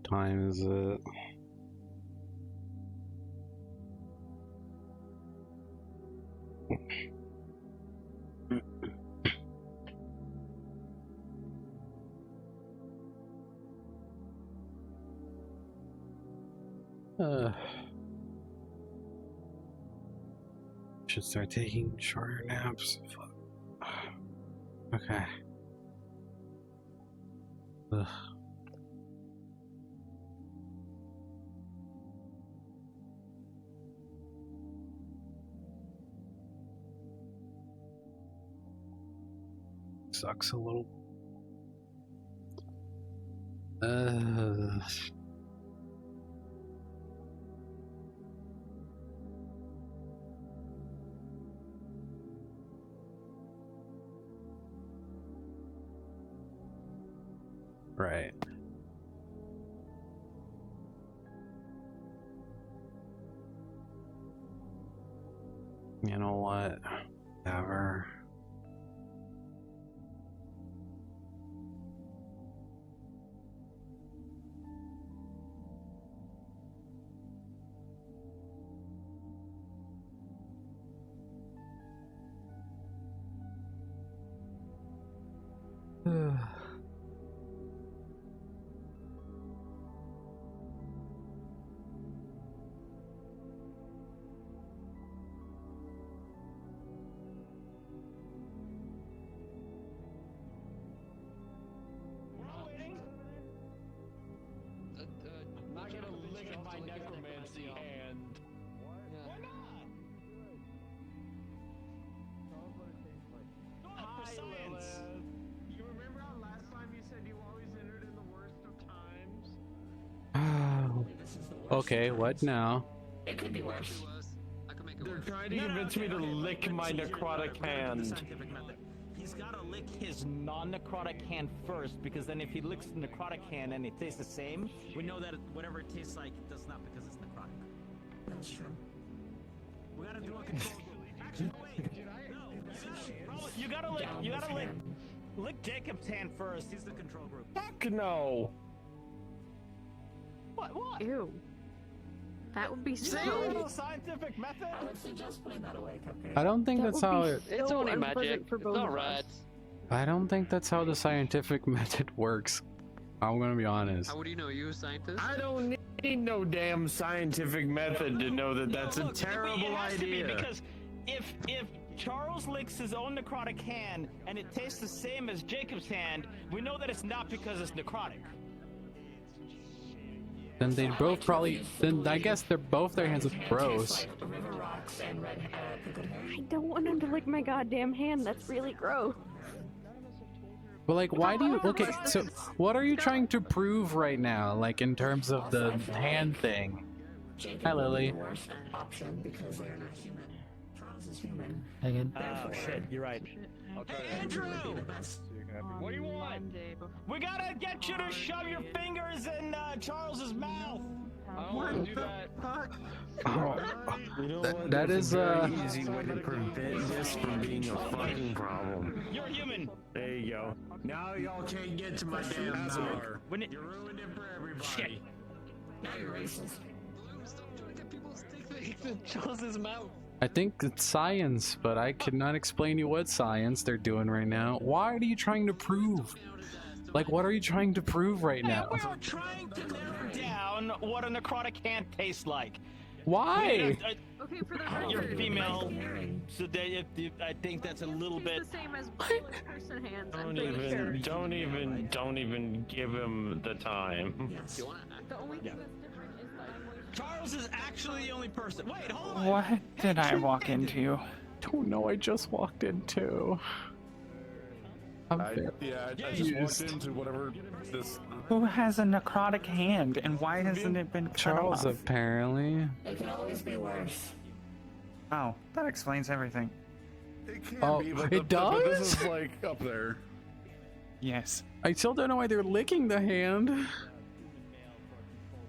time is it? Should start taking shorter naps. Fuck. Okay. Ugh. Sucks a little. Right. You know what? Never. Okay, what now? It could be worse. They're trying to convince me to lick my necrotic hand. He's gotta lick his non-necrotic hand first, because then if he licks the necrotic hand and it tastes the same, we know that whatever it tastes like, it does not because it's necrotic. That's true. We gotta do a control group. Actually, wait. No. Bro, you gotta lick Jacob's hand first. He's the control group. Fuck no. What? Ew. That would be so. Scientific method? I would suggest putting that away, Cupcake. I don't think that's how it. It's only magic. It's not rats. I don't think that's how the scientific method works. I'm gonna be honest. How would you know? You a scientist? I don't need no damn scientific method to know that that's a terrible idea. Because if Charles licks his own necrotic hand and it tastes the same as Jacob's hand, we know that it's not because it's necrotic. Then they both probably. Then I guess they're both their hands are gross. I don't want him to lick my goddamn hand. That's really gross. But like, why do you? Okay, so what are you trying to prove right now? Like in terms of the hand thing. Hi, Lily. Oh shit, you're right. Hey, Andrew! What do you want? We gotta get you to shove your fingers in Charles's mouth. I don't want to do that. Oh, You know what? that There's is a very easy way to prevent this from being a fucking problem. You're human. There you go. Now y'all can't get to my damn door. When it, You ruined it for everybody. Shit. Now you're racist. Stop trying to get people stick things in Charles's mouth. I think it's science, but I cannot explain you what science they're doing right now. Why are you trying to prove? Like, what are you trying to prove right now? we are trying to narrow down what a necrotic hand tastes like. Why? Okay, for the You're record, female, so I think that's a little bit. it's the same as bullet person hands. I'm pretty sure. Don't even give him the time. Yes. The only thing that's different is that I'm waiting. Charles is actually the only person. Wait, hold on. What did I walk into? Don't know. I just walked into. I'm fair. I just walked into whatever this. Who has a necrotic hand, and why hasn't it been cut Charles, off? apparently. It can always be worse. Oh, that explains everything. It can Oh, be, but it but this does? is like up there. Yes. I still don't know why they're licking the hand.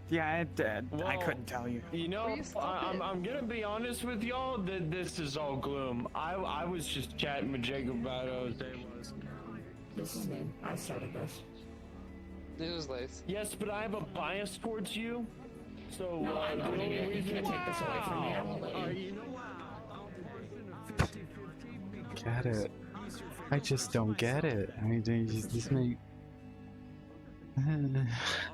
Yeah, it did. I Well, couldn't tell you. You know, I'm gonna be honest with y'all that this is all gloom. I was just chatting with Jacob about how his day was. This is me. I started this. News lace. Yes, but I have a bias towards you. So the only reason Take this away from me. I won't let you. you know Get it. I just don't get it. I mean, this may.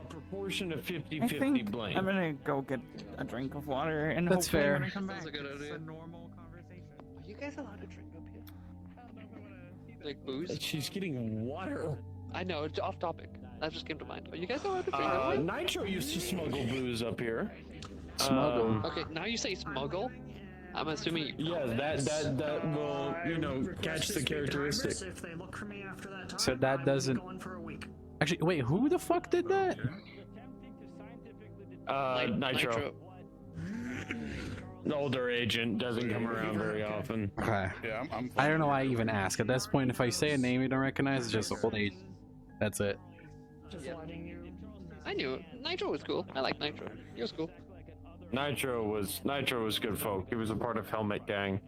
proportion of I 50-50 think blame. I'm gonna go get a drink of water and That's hopefully fair. when I come back, That's a good it's idea. a normal conversation. Are you guys allowed to drink up here? Like booze? She's getting water. I know, it's off topic. That just came to mind. Are you guys allowed to drink up here? Nitro used to smuggle booze up here. Smuggle. Okay, now you say smuggle. I'm assuming. Yeah, that will, you know, catch the characteristic. If they look for me after that time, So that I will be doesn't- gone for a week. Actually, wait, who the fuck did that? Nitro. The older agent doesn't come around very often. Okay. Yeah, I'm I don't know why I even ask. At this point, if I say a name you don't recognize, it's just old age. That's it. Just letting you. I knew it. Nitro was cool. I like Nitro. He was cool. Nitro was good folk. He was a part of Helmet Gang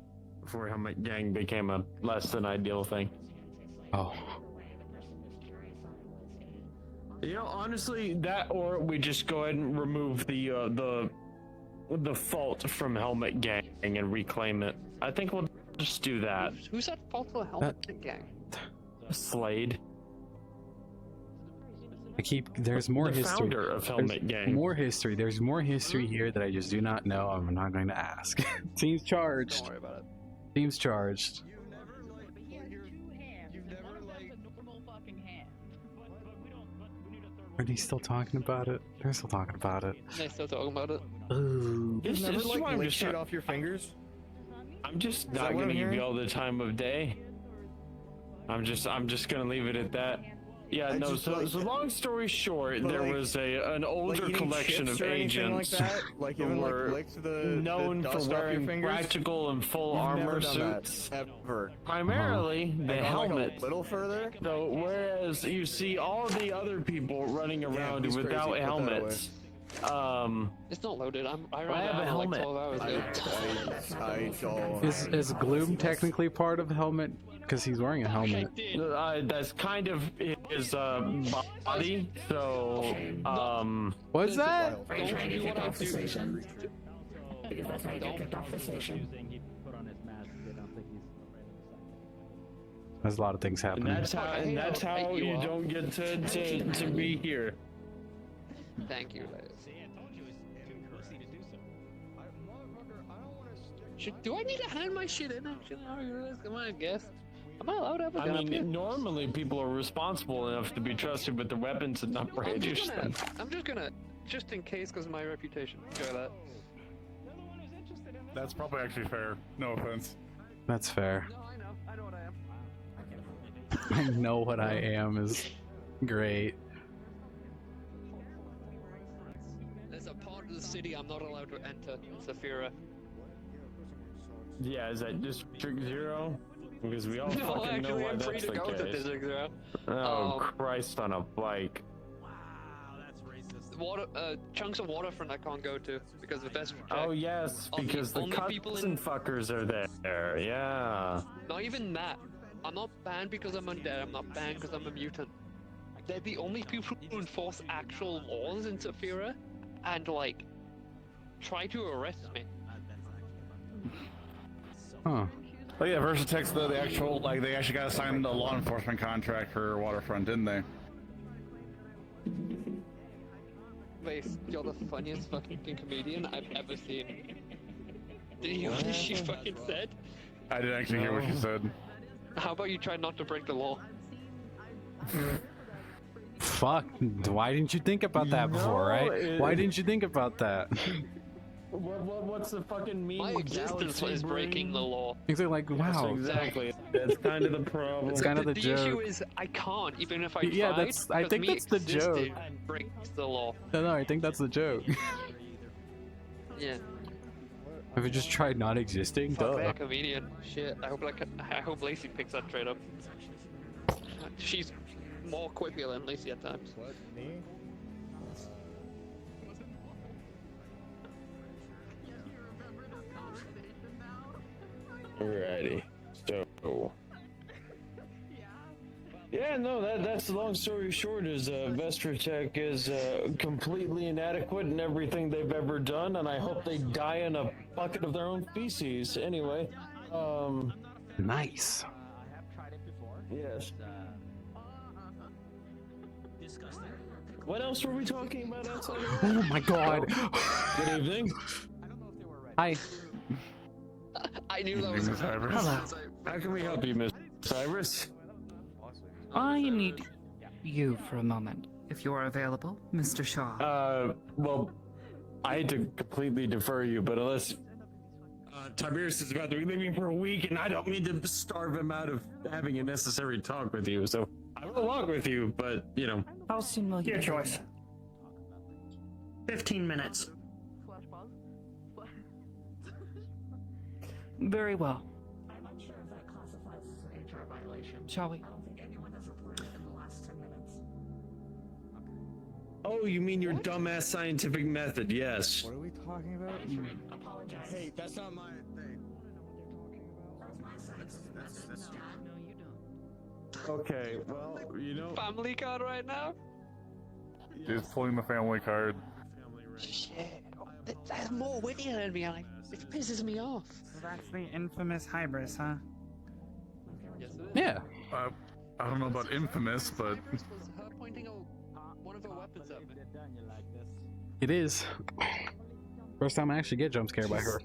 before Helmet Gang became a less than ideal thing. Oh. You know, honestly, that or we just go ahead and remove the fault from Helmet Gang and reclaim it. I think we'll just do that. Who's that fault for the helmet gang? Slade, There's more the history. founder of Helmet There's Gang. more history. There's more history here that I just do not know. I'm not going to ask. Team's charged. Don't worry about it. Team's charged. Are they still talking about it? They're still talking about it. They're still talking about it. Ooh. This Never is like why I'm lick just shit off your fingers. I'm just that not what gonna I'm give hearing? you all the time of day. I'm just gonna leave it at that. Yeah, I no. just, So, like- so long story short, But, there like- was an older Like eating collection chips of or anything agents like that? Like who even like were licked the known the for dust off your wearing fingers? practical and full You've armor never done that, suits. ever. Primarily the Gone, helmet. like a little further. So whereas you see all the other people running around he's without crazy. Put that helmets, It's not loaded. I I ran have a out in like helmet. 12 hours. I don't. Is Gloom technically part of Helmet? Because he's wearing a helmet. that's kind of his body. So What's that? Don't do what I do. Station. Because that's how you get kicked off the station. There's a lot of things and happening. that's how you you up. don't get to be here. Thank you, Liz. Do I need to hand my shit in? Am I a guest? Am I allowed to have a I gun up here? mean, normally people are responsible enough to be trusted with their weapons and not produce them. I'm just gonna, just in case, because of my reputation. Enjoy that. That's probably actually fair. No offense. That's fair. No, I know. I know what I am. I know what I am is great. There's a part of the city I'm not allowed to enter in Saphira. Yeah, is that District 0? Because we all No, fucking know actually, why I'm free that's to the go to case. District Zero. Oh, Christ on a bike. Water, chunks of waterfront I can't go to because of best protect. Oh yes, Only- because the only people cousin in- fuckers are there. Yeah. Not even that. I'm not banned because I'm undead. I'm not banned because I'm a mutant. They're the only people who enforce actual laws in Saphira, and like try to arrest me. Huh. Oh yeah, Versatech's the actual, like, they actually got assigned a law enforcement contract for Waterfront, didn't they? Lace, you're the funniest fucking comedian I've ever seen. Did you hear what she fucking said? I didn't actually hear what you said. How about you try not to break the law? Fuck. Why didn't you think about that before, right? it- Why didn't you think about that? What's the fucking mean? My existence is breaking the law. It's like, wow. Exactly. That's kind of the problem. It's kind of the the joke. issue is I can't, even if I Yeah, tried. that's- I because think me that's the existing joke. breaks the law. No, I think that's the joke. Yeah. Have you just tried not existing? Fuck Duh. that comedian. Shit. I hope Lacey picks that trade up. She's more quicker than Lacey at times. What? Me? Alrighty. So. Yeah, Yeah, no, that's the long story short is Vestrotech is completely inadequate in everything they've ever done, and I hope they die in a bucket of their own feces. Anyway, Nice. I have tried it before. yes. Disgusting. What else were we talking about outside of that? Oh my god. Good evening. I don't know if they were ready. Hi. I knew that was Miss Cyrus. Hello. How can we help you, Miss Cyrus? I need you for a moment, if you are available, Mr. Shaw. Well, I had to completely defer you, but unless Tiberius is about to be leaving for a week, and I don't mean to starve him out of having a necessary talk with you, so I will walk with you, but, you know. How soon will you? Your choice. 15 minutes. Very well. Shall we? Oh, you mean your dumbass scientific method? Yes. What are we talking about? Hey, that's not my thing. Okay, well, you know. family card right now. Just pulling the family card. Shit, that's more witty than me. Like, it pisses me off. So that's the infamous hybris, huh? Yes, it is. Yeah. I don't know about infamous, but Cyrus was her pointing one of her weapons at me. They're done, you like this. It is. First time I actually get jump scared by her.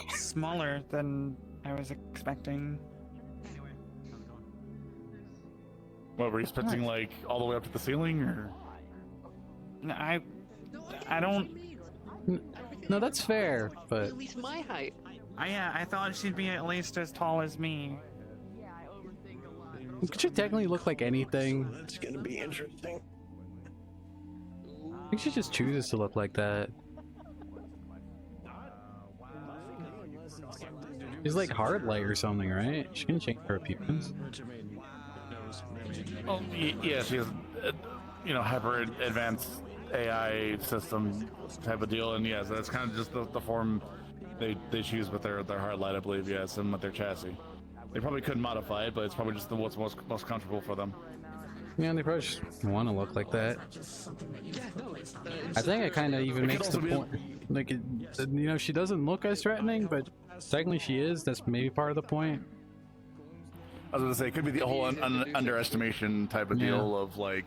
Smaller than I was expecting. what were you expecting? Like all the way up to the ceiling, or? No, I No, don't. No, that's fair, but At least my height. I thought she'd be at least as tall as me. could she technically look like anything? That's gonna be interesting. I think she just chooses to look like that. She's like hard light or something, right? She can change her appearance. Oh, yeah, she has, hyper advanced AI system type of deal, and yes, that's kind of just the form they choose with their hard light, I believe, yes, and with their chassis. They probably couldn't modify it, but it's probably just what's most comfortable for them. Yeah, they probably just want to look like that. Yeah, no, it's, I think it kind of even It could makes the also be- point. Like, she doesn't look as threatening, but technically she is. That's maybe part of the point. I was gonna say, it could be the whole underestimation type of deal of like,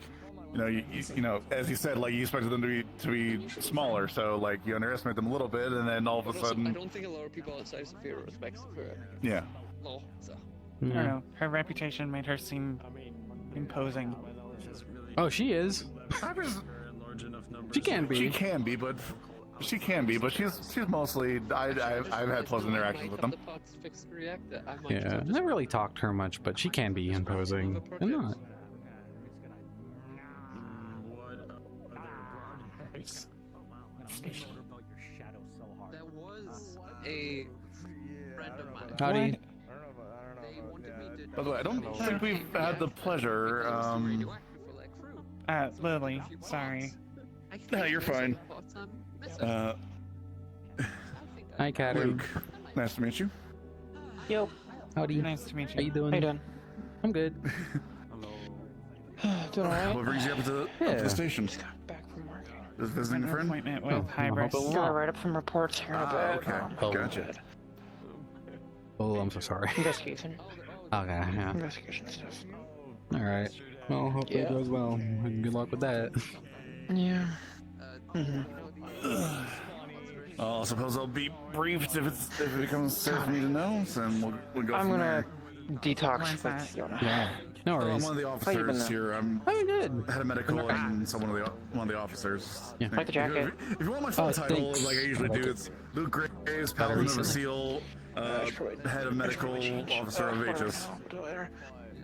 as you said, like you expected them to be smaller, so like you underestimate them a little bit, and then all of a but also, I sudden, don't think a lot of people outside of Sophia respect Sophia. yeah. No, so. I don't Yeah. know. Her reputation made her seem imposing. Oh, she is. She can She be. can be, but she's mostly. I've had pleasant interactions with them. The parts to fix the reactor. I might Yeah, just I have never really talked to her much, but she can be imposing. And not. There was a friend of mine. Howdy. They wanted me to By the way, I don't think we've had the pleasure. radioactive for like crew. Lily, sorry. I No, think you're it was fine. a part-time miss. Uh, I think Hi, Kater. Luke, nice to meet you. Yo. Howdy. Nice to meet you. How you doing? How you doing? I'm good. Doing alright. What brings you up to the Yeah. station? Back from work. Just visiting a An friend? appointment Oh, with Hybris. well, Gotta write up some reports here in a bit. Okay, Oh. gotcha. Oh, I'm so sorry. Investigation. Okay, yeah. Investigation stuff. All right. Well, hopefully it Yeah. goes well. Good luck with that. Yeah. I suppose I'll be briefed if it becomes safe for me to know, so we'll go I'm from gonna there. detax Where's with that? Fiona. Yeah. No I'm worries. one of the How you been officers now? here. I'm I'm good. head of medical and so one of the officers. Yeah. Like the jacket. If you want my full Oh, title, thanks. like I usually I like do, it. it's Luke Graves, Paladin of the recently. Seal, head of medical officer of Aegis.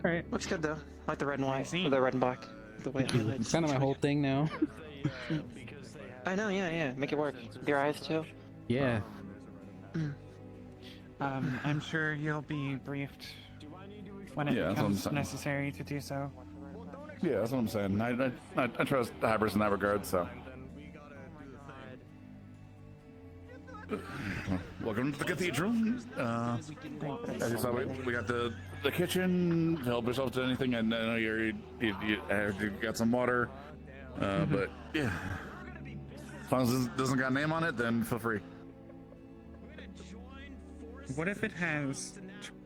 Alright. Looks good though. Like the red and white. see. Or the red and black. The way it It's highlights. kind of my whole thing now. I know, yeah. Make it work. With your eyes too. Yeah. I'm sure you'll be briefed when it Yeah, that's what I'm becomes saying. necessary to do so. Yeah, that's what I'm saying. I trust Hybris in that regard, so. Welcome to the cathedral. As you saw, we got the kitchen. Help yourself to anything. I know you got some water, but yeah, as long as it doesn't got a name on it, then feel free. What if it has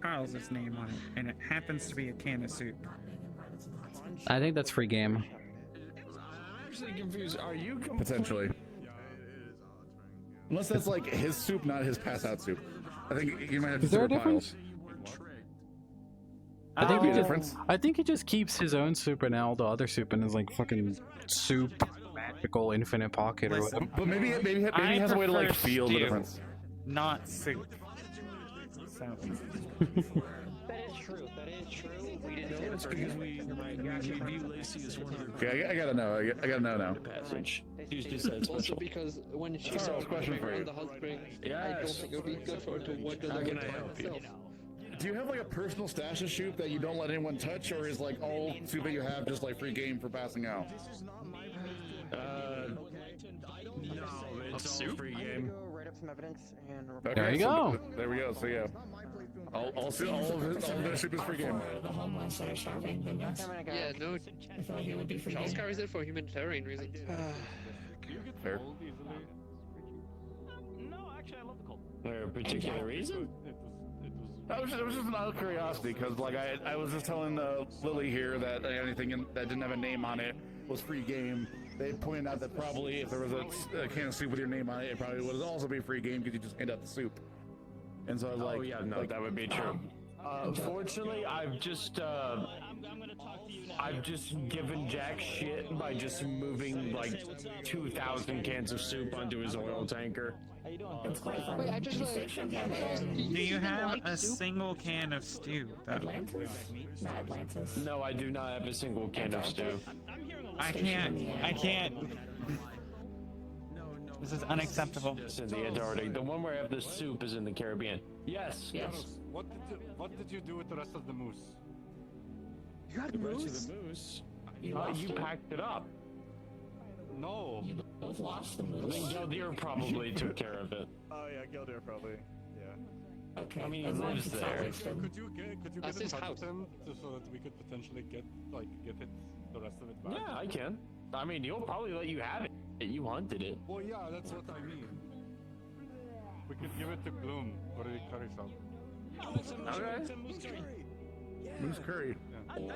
Charles's name on it and it happens to be a can of soup? I think that's free game. I'm actually confused. Are you Potentially. Unless that's like his soup, not his pass out soup. I think you might have to Is there a separate difference? piles. I think Be he a just, difference. I think he just keeps his own soup and all the other soup in his like fucking soup magical infinite pocket or whatever. But maybe he has a way to like feel the stew, difference. Not soup. So. That is true. That is true. We didn't say It's because we view Lacey as one of the Okay, I gotta know. I gotta know now. passage. Tuesday said Also special. because when she Charles, starts question for on you. the hot springs, I don't Yes. think it would be good for her to wonder How the can whole I time help you? herself. Do you have like a personal stash of soup that you don't let anyone touch, or is like all soup that you have just like free game for passing out? No, it's all free game. write up some evidence and Okay, There you so go. There we go. So yeah, all of their soup is free game. Yeah, no. Charles carries it for humanitarian reasons. Fair. No, actually, I love the cold. For a particular reason? It was just an out of curiosity because like I was just telling Lily here that anything that didn't have a name on it was free game. They pointed out that probably if there was a can of soup with your name on it, it probably would also be free game because you just hand out the soup. And so I was like, Oh yeah, no, that would be true. Fortunately, I've just given Jack shit by just moving like 2,000 cans of soup onto his oil tanker. Wait, I just Do you have a single can of stew, though? No, I do not have a single can of stew. I can't. This is unacceptable. It's in the Antarctic. The one where I have the soup is in the Caribbean. Yes. What did you do with the rest of the moose? You had The rest moose? of the moose. You packed it up. No. I mean, Geldir probably took care of it. Oh yeah, Geldir probably. Yeah. I mean, he lives there. Could you get That's in his touch house. with him so that we could potentially get it the rest of it back? Yeah, I can. I mean, he'll probably let you have it. You hunted it. Well, yeah, that's what I mean. We could give it to Gloom for the curry shop. Okay. Moose curry. There's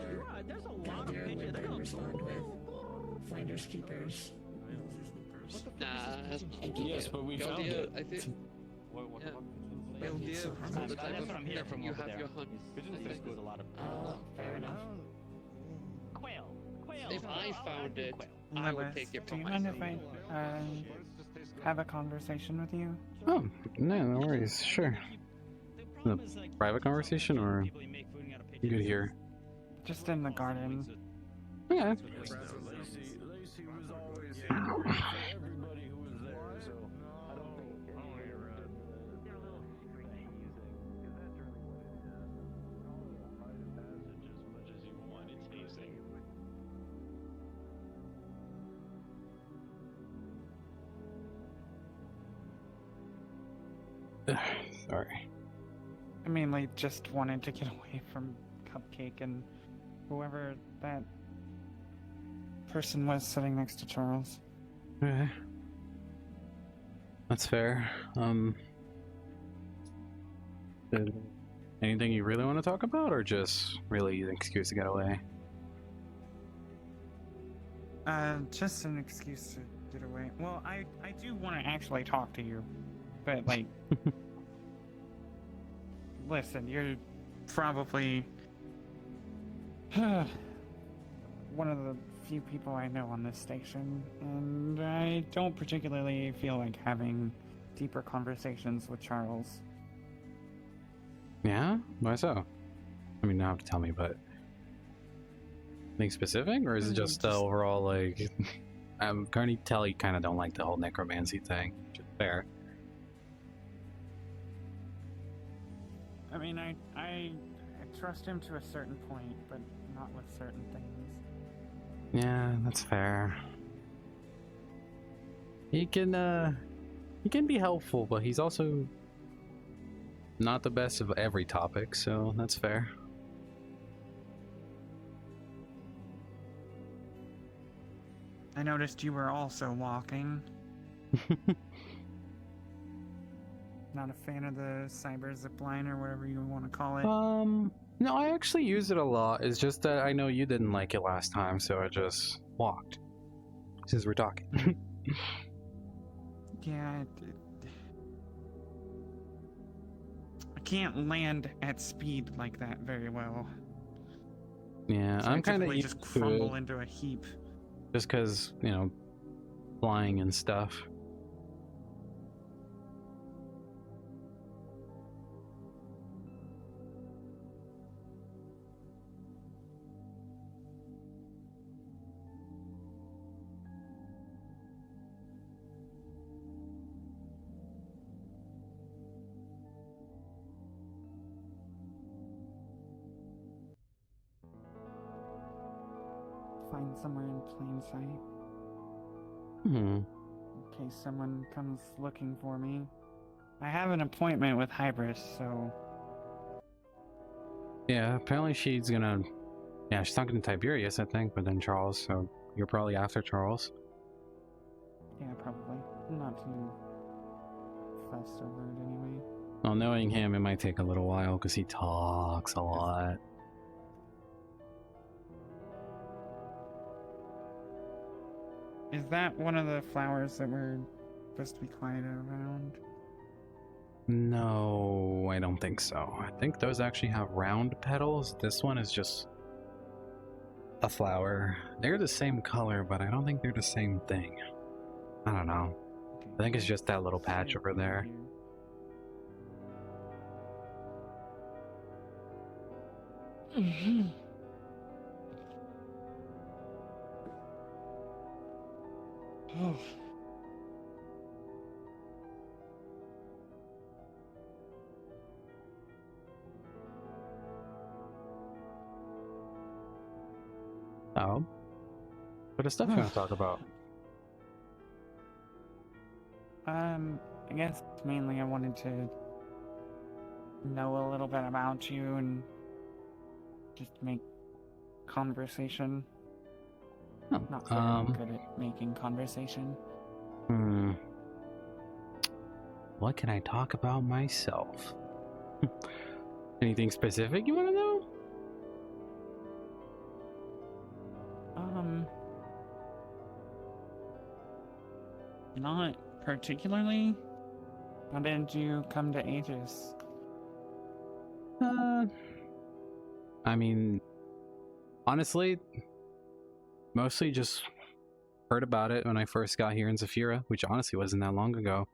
a lot of bitches. Finders keepers. Nah. Yes, but we found Geldir, it. I think. What Yeah. about pigeons? Geldir is the That's type what of I'm hearing from you over have there. your hunt. Pigeons I taste think. good. A lot of Fair enough. quail. If I found it, I would take it Do from you mind myself. if I have a conversation with you? Oh, no worries. Sure. The A private conversation or good here? Just in the garden. Yeah. Lacey was always here for everybody who was there, so I don't think you're Sorry. I mainly just wanted to get away from Cupcake and whoever that person was sitting next to Charles. Okay. That's fair. Anything you really want to talk about, or just really an excuse to get away? Just an excuse to get away. Well, I do want to actually talk to you, but like, listen, you're probably one of the few people I know on this station, and I don't particularly feel like having deeper conversations with Charles. Yeah? Why so? I mean, you don't have to tell me, but anything specific, or is it just overall like? I'm going to tell you kind of don't like the whole necromancy thing. Which is fair. I mean, I trust him to a certain point, but not with certain things. Yeah, that's fair. He can He can be helpful, but he's also not the best of every topic, so that's fair. I noticed you were also walking. Not a fan of the cyber zipline or whatever you want to call it. No, I actually use it a lot. It's just that I know you didn't like it last time, so I just walked. Since we're talking. Yeah, I can't land at speed like that very well. Yeah, So I'm I kind of typically used just to crumble it, into a heap. just because, you know, flying and stuff. Find somewhere in plain sight. Hmm. In case someone comes looking for me. I have an appointment with Hybris, so... Yeah, apparently she's gonna... Yeah, she's talking to Tiberius, I think, but then Charles, so you're probably after Charles. Yeah, probably. I'm not too fussed over it anyway. Well, knowing him, it might take a little while, because he talks a lot. Is that one of the flowers that we're supposed to be quiet around? No, I don't think so. I think those actually have round petals. This one is just a flower. They're the same color, but I don't think they're the same thing. I don't know. Okay. I think it's just that little patch over there. Oh. Oh. What is stuff you want to talk about? I guess mainly I wanted to know a little bit about you and just make conversation. Oh, Not very good at making conversation. What can I talk about myself? Anything specific you want to know? Not particularly. How did you come to Aegis? I mean, honestly, mostly just heard about it when I first got here in Zafira, which honestly wasn't that long ago.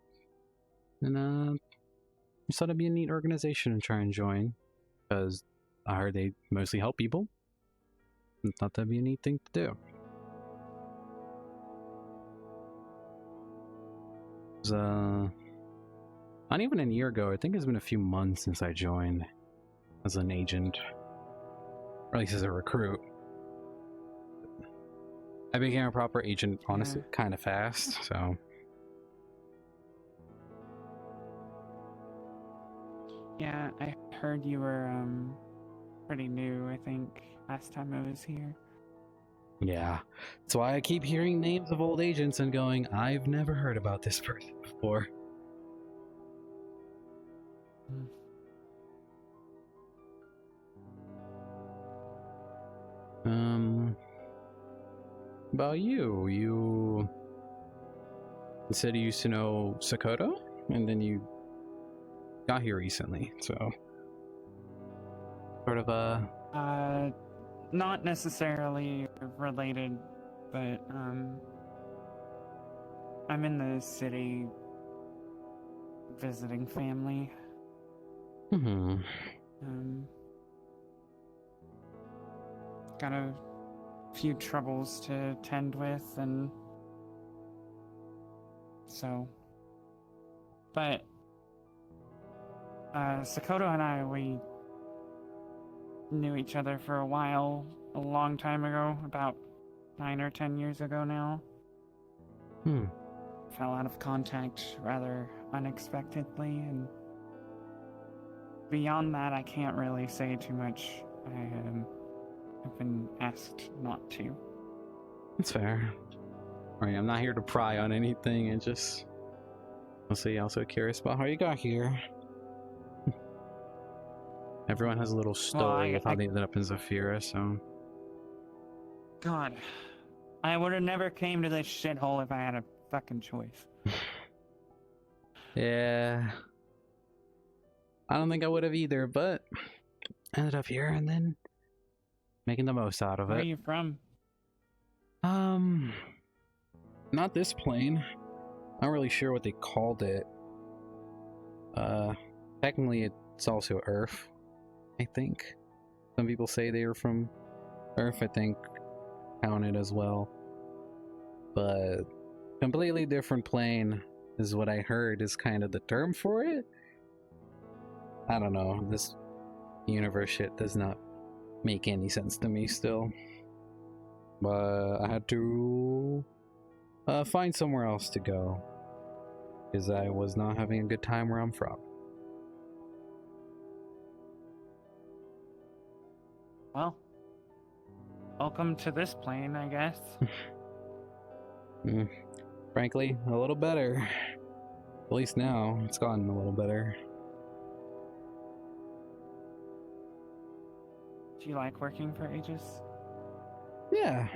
And just thought it'd be a neat organization to try and join, because I heard they mostly help people, and thought that'd be a neat thing to do. It was, not even a year ago. I think it's been a few months since I joined as an agent, or at least as a recruit. I became a proper agent, honestly, kind of fast, so... Yeah, I heard you were, pretty new, I think, last time I was here. Yeah, that's why I keep hearing names of old agents and going, I've never heard about this person before. About you, you said you used to know Sakoto, and then you got here recently, so sort of not necessarily related, but I'm in the city visiting family. Got a few troubles to tend with, and so, but Sakoto and I, we knew each other for a while, a long time ago, about 9 or 10 years ago now. fell out of contact rather unexpectedly, and beyond that, I can't really say too much. I have been asked not to. That's fair. Right, I'm not here to pry on anything, and just mostly also curious about how you got here. Everyone has a little story of how they ended up in Zafira, so... God, I would have never came to this shithole if I had a fucking choice. Yeah. I don't think I would have either, but ended up here and then making the most out of it. Where are you from? Not this plane. Not really sure what they called it. Technically it's also Earth, I think. Some people say they were from Earth, I think, counted as well. But completely different plane is what I heard is kind of the term for it. I don't know, this universe shit does not make any sense to me still. But I had to find somewhere else to go, because I was not having a good time where I'm from. Well, welcome to this plane, I guess. Frankly, a little better. At least now, it's gotten a little better. Do you like working for Aegis? Yeah.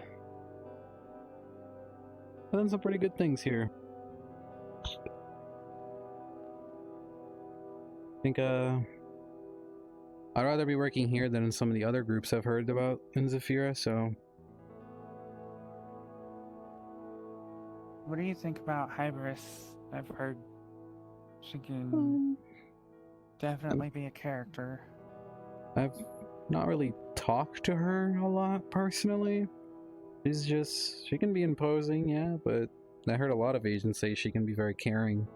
I've done some pretty good things here. I think, I'd rather be working here than in some of the other groups I've heard about in Zafira, so... What do you think about Hybris? I've heard she can definitely be a character. I've not really talked to her a lot, personally. She can be imposing, yeah, but I heard a lot of agents say she can be very caring.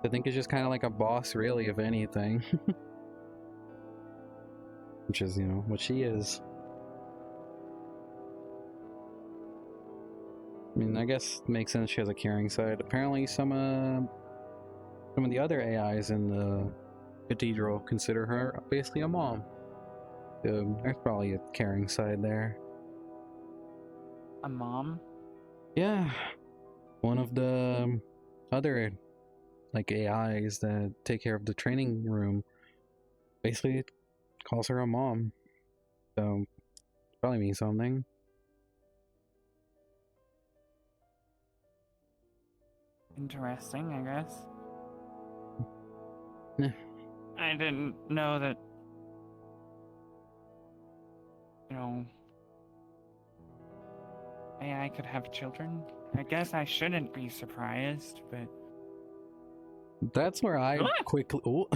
I think it's just kind of like a boss, really, if anything. Which is, you know, what she is. I mean, I guess it makes sense she has a caring side. Apparently some of the other AIs in the Cathedral consider her basically a mom. There's probably a caring side there. A mom? Yeah. One of the other, like, AIs that take care of the training room basically calls her a mom. So, probably means something. Interesting, I guess. Yeah. I didn't know that, you know, AI could have children. I guess I shouldn't be surprised, but... That's where I quickly... Ooh.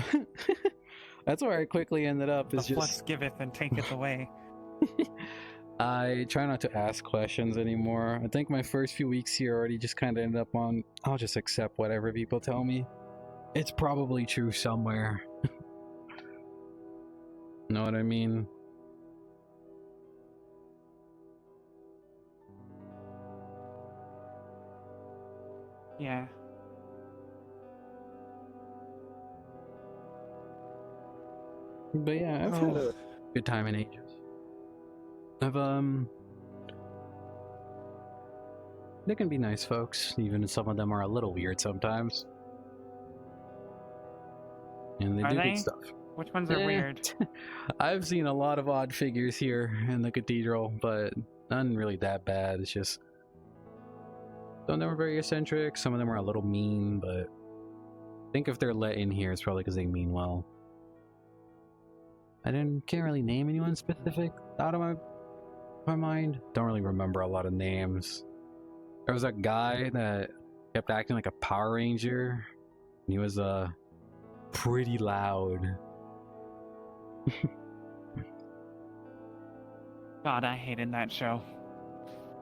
That's where I quickly ended up, is the just... flux giveth and taketh away. I try not to ask questions anymore. I think my first few weeks here already just kind of ended up on, I'll just accept whatever people tell me. It's probably true somewhere. Know what I mean? Yeah. But yeah, I've had a good time in Aegis. They can be nice folks, even if some of them are a little weird sometimes. And they do good stuff. Which ones are weird? I've seen a lot of odd figures here in the Cathedral, but none really that bad. It's just some of them are very eccentric, some of them are a little mean, but I think if they're let in here, it's probably because they mean well. Can't really name anyone specific out of my mind. Don't really remember a lot of names. There was a guy that kept acting like a Power Ranger, and he was pretty loud. God, I hated that show.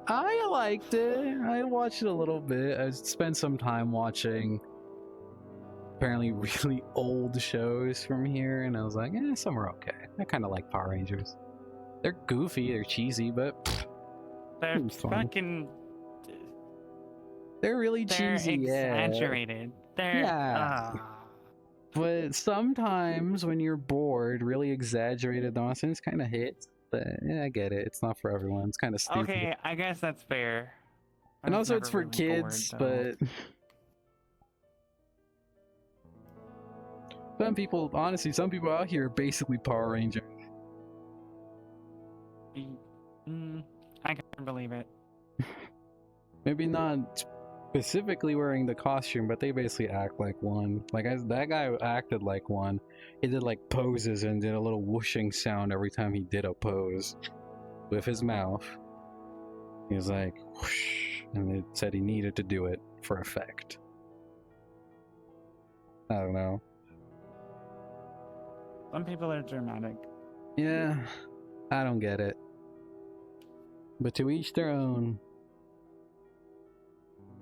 I liked it. I watched it a little bit. I spent some time watching apparently really old shows from here, and I was like, some are okay. I kind of like Power Rangers. They're goofy, they're cheesy, but they're fucking... They're really They're cheesy, yeah. exaggerated. They're Yeah. But sometimes when you're bored, really exaggerated nonsense kind of hits. But yeah, I get it. It's not for everyone. It's kind of stupid. Okay, I guess that's fair. I And was also, it's never for really kids, bored, but some people, honestly, some people out here are basically Power Rangers. I can believe it. Maybe not specifically wearing the costume, but they basically act like one. Like that guy acted like one. He did like poses and did a little whooshing sound every time he did a pose with his mouth. He was like whoosh, and it said he needed to do it for effect. I don't know. Some people are dramatic. Yeah, I don't get it. But to each their own.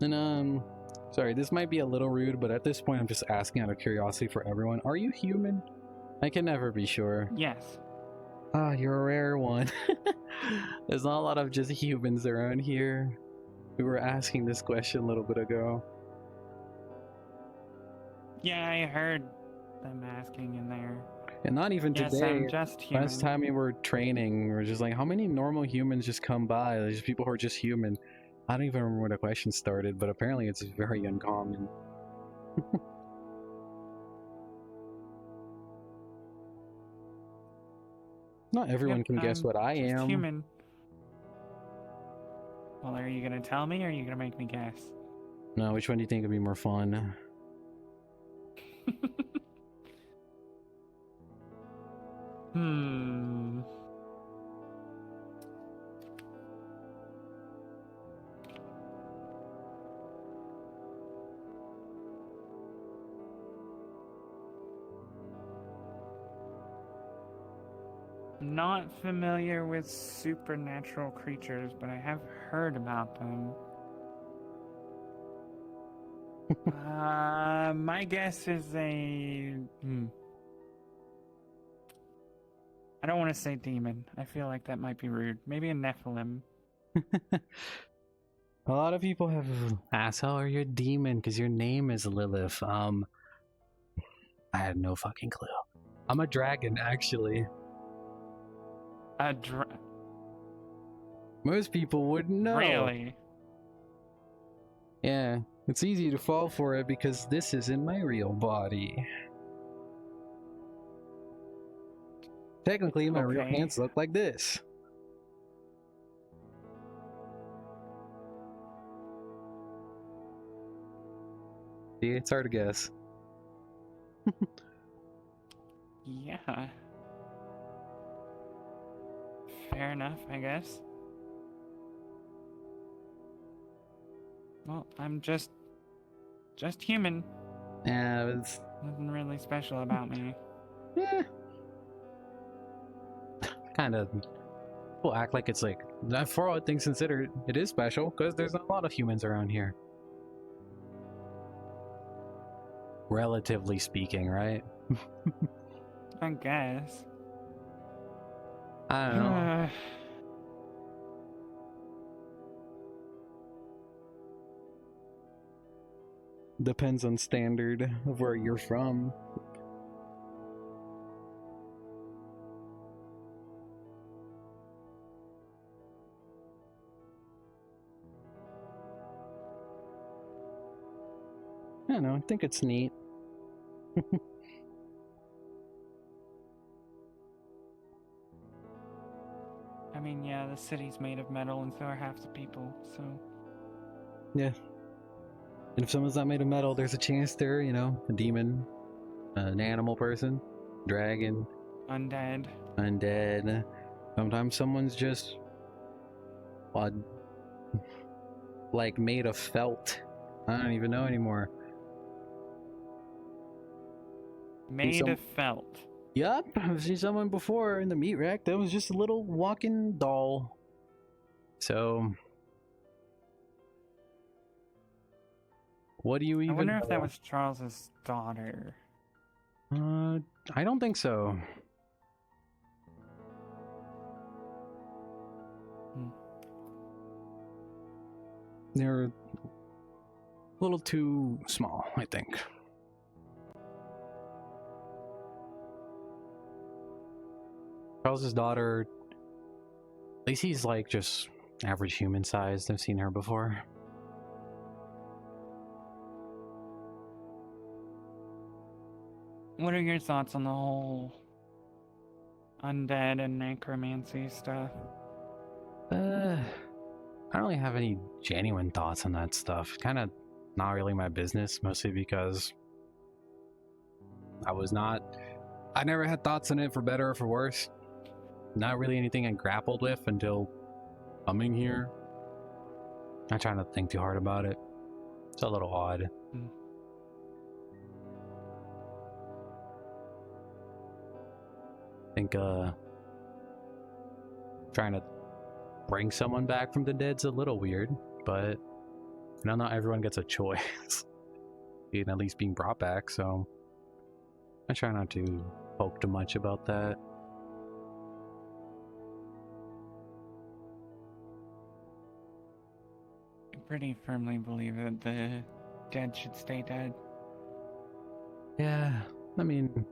And sorry, this might be a little rude, but at this point I'm just asking out of curiosity for everyone. Are you human? I can never be sure. Yes. Ah, you're a rare one. There's not a lot of just humans around here. We were asking this question a little bit ago. Yeah, I heard them asking in there. And not even Yes, today. I'm just human. Last time we were training, we were just like, how many normal humans just come by? There's just people who are just human. I don't even remember when the question started, but apparently it's very uncommon. Not everyone can guess what I am. Human. Well, are you gonna tell me, or are you gonna make me guess? No, which one do you think would be more fun? Not familiar with supernatural creatures, but I have heard about them. My guess is a... I don't want to say demon. I feel like that might be rude. Maybe a Nephilim. A lot of people have asked, "Oh, are you a demon? Because your name is Lilith." I had no fucking clue. I'm a dragon, actually. Most people wouldn't know. Really? Yeah, it's easy to fall for it because this isn't my real body. Technically, my real hands look like this. See, it's hard to guess. Yeah. Fair enough, I guess. Well, I'm just human. Yeah, it's nothing really special about me. Yeah. Kind of. People act like it's like, for all things considered, it is special because there's not a lot of humans around here. Relatively speaking, right? I guess. I don't know. Depends on standard of where you're from. I don't know, I think it's neat. I mean, yeah, the city's made of metal, and so are half the people, so... Yeah. And if someone's not made of metal, there's a chance they're, you know, a demon, an animal person, dragon, undead. Sometimes someone's just like made of felt. I don't even know anymore. Made of felt. Yup, I've seen someone before in the meat rack that was just a little walking doll. So what do you even I wonder if that was Charles's daughter. I don't think so. They're little too small, I think. Charles's daughter, at least he's like just average human sized. I've seen her before. What are your thoughts on the whole undead and necromancy stuff? I don't really have any genuine thoughts on that stuff. Kind of not really my business, mostly because I never had thoughts on it for better or for worse. Not really anything I grappled with until coming here. I'm trying to think too hard about it. It's a little odd. I think trying to bring someone back from the dead's a little weird, but you know, not everyone gets a choice in at least being brought back, so I try not to poke too much about that. I pretty firmly believe that the dead should stay dead. Yeah, I mean,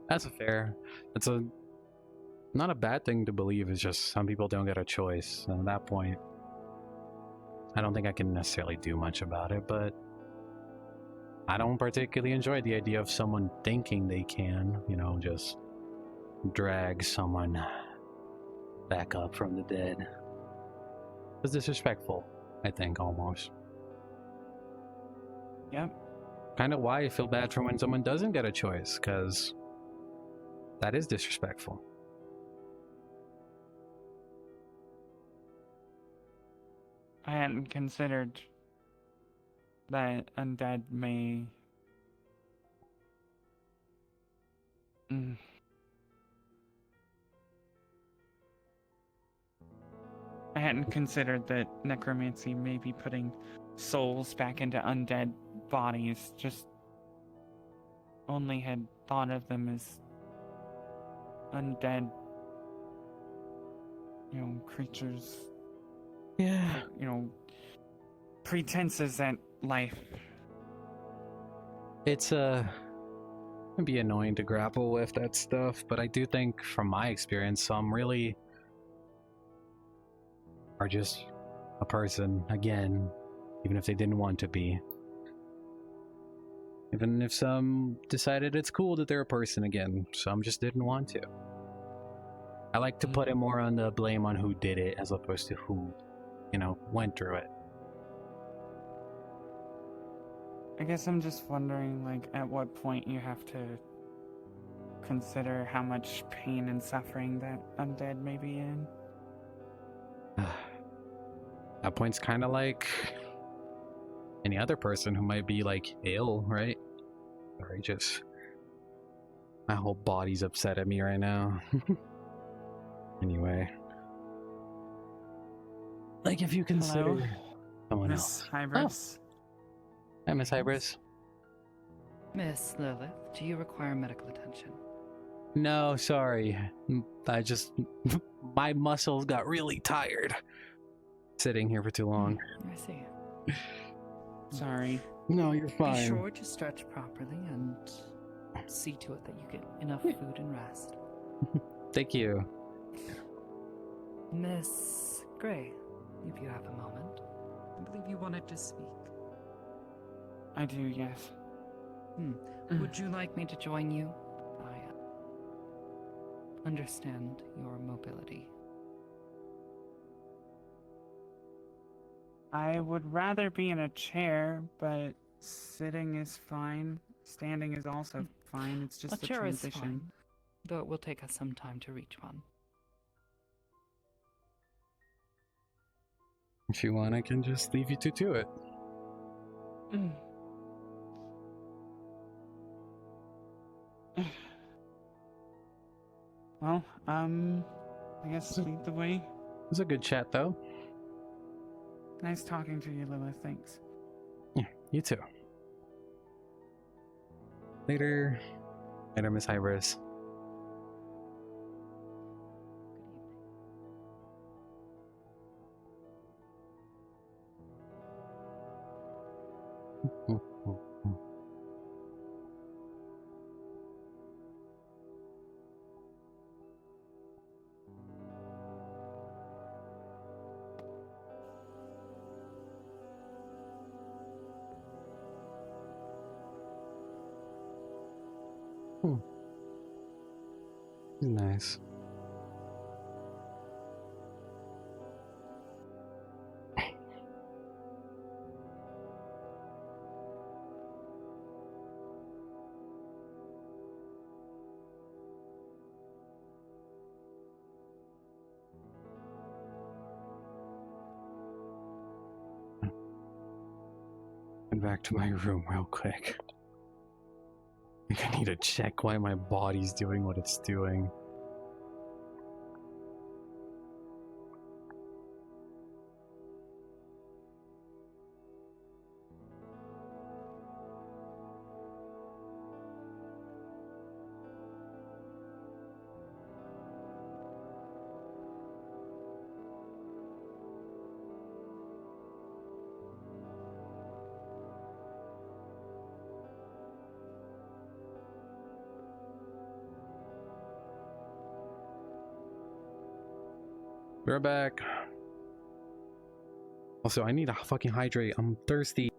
that's fair. It's not a bad thing to believe. It's just some people don't get a choice, and at that point I don't think I can necessarily do much about it, but I don't particularly enjoy the idea of someone thinking they can, you know, just drag someone back up from the dead. It's disrespectful, I think, almost. Yep. Kind of why I feel bad for when someone doesn't get a choice, because that is disrespectful. I hadn't considered that undead may... I hadn't considered that necromancy may be putting souls back into undead bodies. Just only had thought of them as undead, you know, creatures. Yeah. You know, pretenses at life. It's it'd be annoying to grapple with that stuff, but I do think from my experience, some really are just a person again, even if they didn't want to be. Even if some decided it's cool that they're a person again, some just didn't want to. I like to put it more on the blame on who did it as opposed to who, you know, went through it. I guess I'm just wondering, like, at what point you have to consider how much pain and suffering that undead may be in. That point's kind of like any other person who might be, like, ill, right? Sorry, just... my whole body's upset at me right now. Anyway. Like, if you consider someone Miss else. Hybris. Oh. Hi, Miss Hybris. Miss Lilith, do you require medical attention? No, sorry. I just... my muscles got really tired. Sitting here for too long. I see. Sorry. No, you're fine. Be sure to stretch properly and see to it that you get enough food and rest. Thank you. Miss Gray, if you have a moment. I believe you wanted to speak. I do, yes. Would you like me to join you? I understand your mobility. I would rather be in a chair, but sitting is fine. Standing is also fine. It's just A the chair is transition. fine, though it will take us some time to reach one. If you want, I can just leave you two to it. Well, I guess lead the way. It was a good chat, though. Nice talking to you, Lilith. Thanks. Yeah, you too. Later. Later, Miss Hybris. He's nice. Back to my room real quick. I think I need to check why my body's doing what it's doing. We're back. Also, I need to fucking hydrate. I'm thirsty.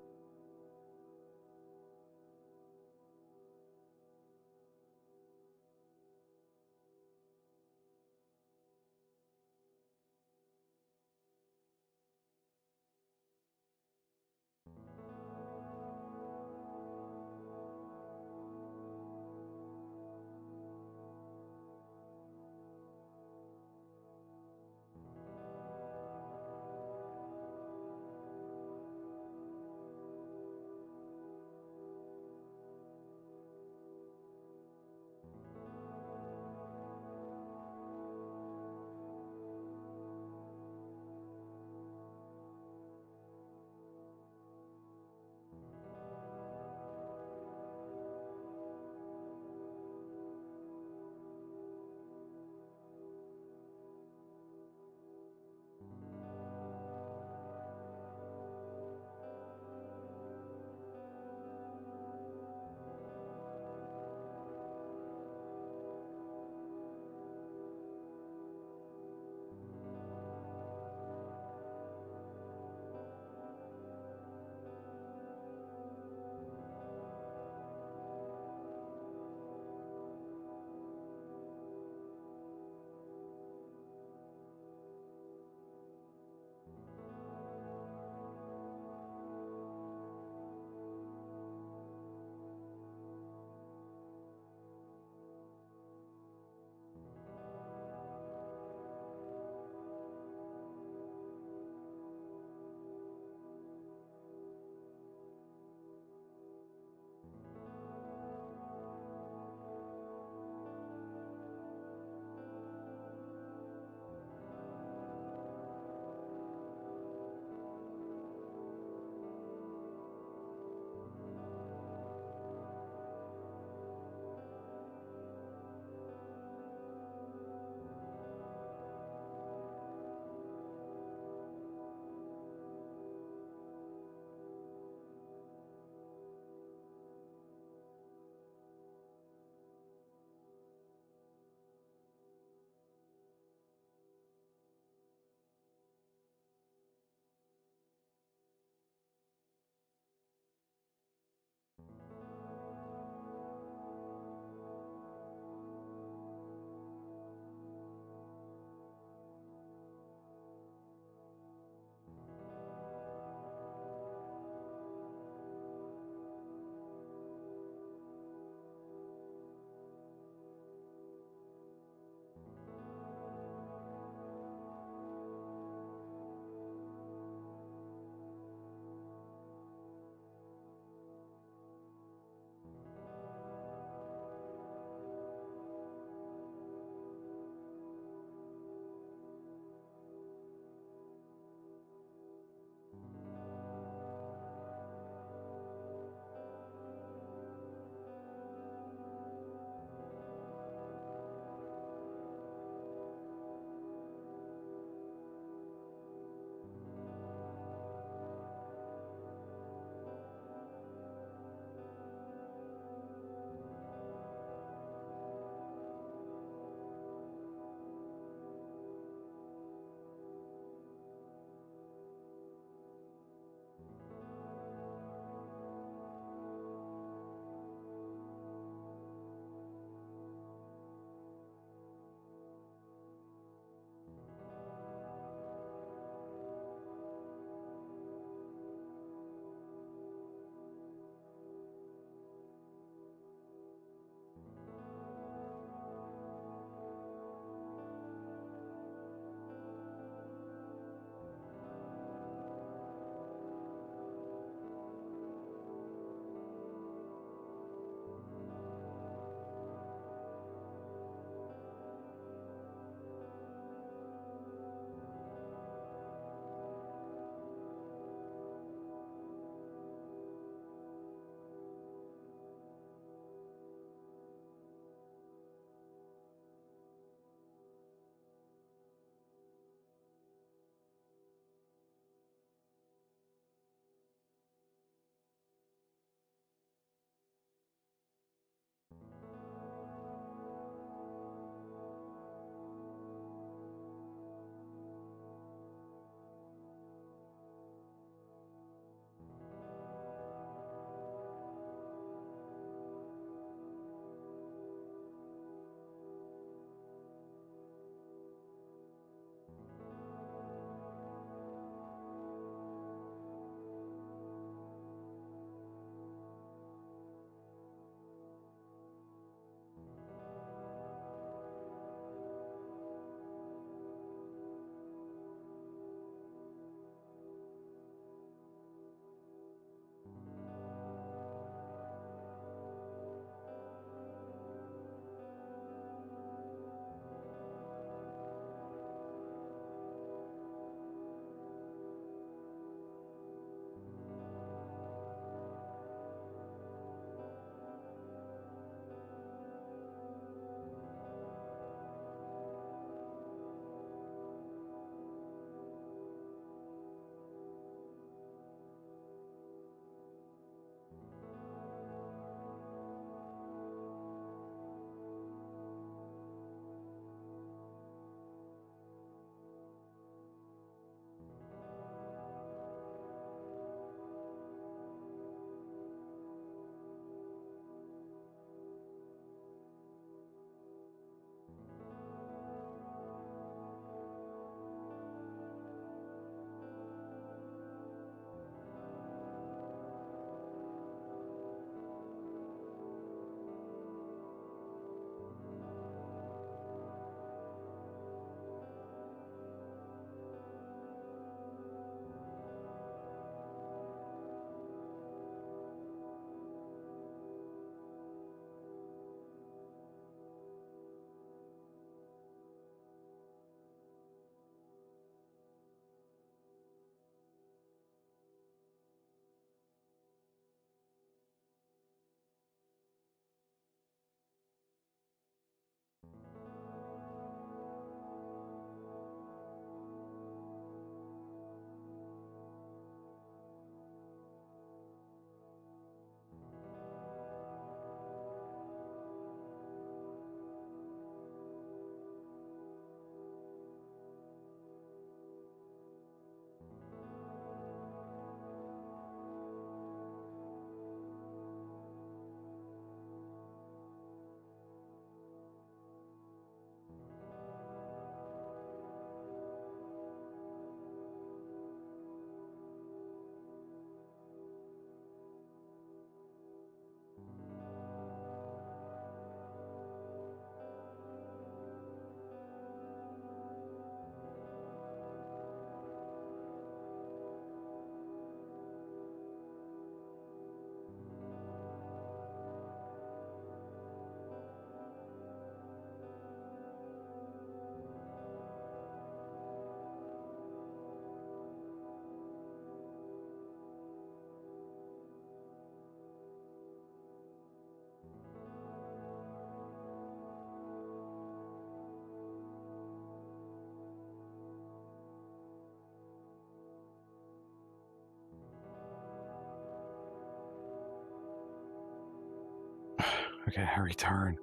Okay, return.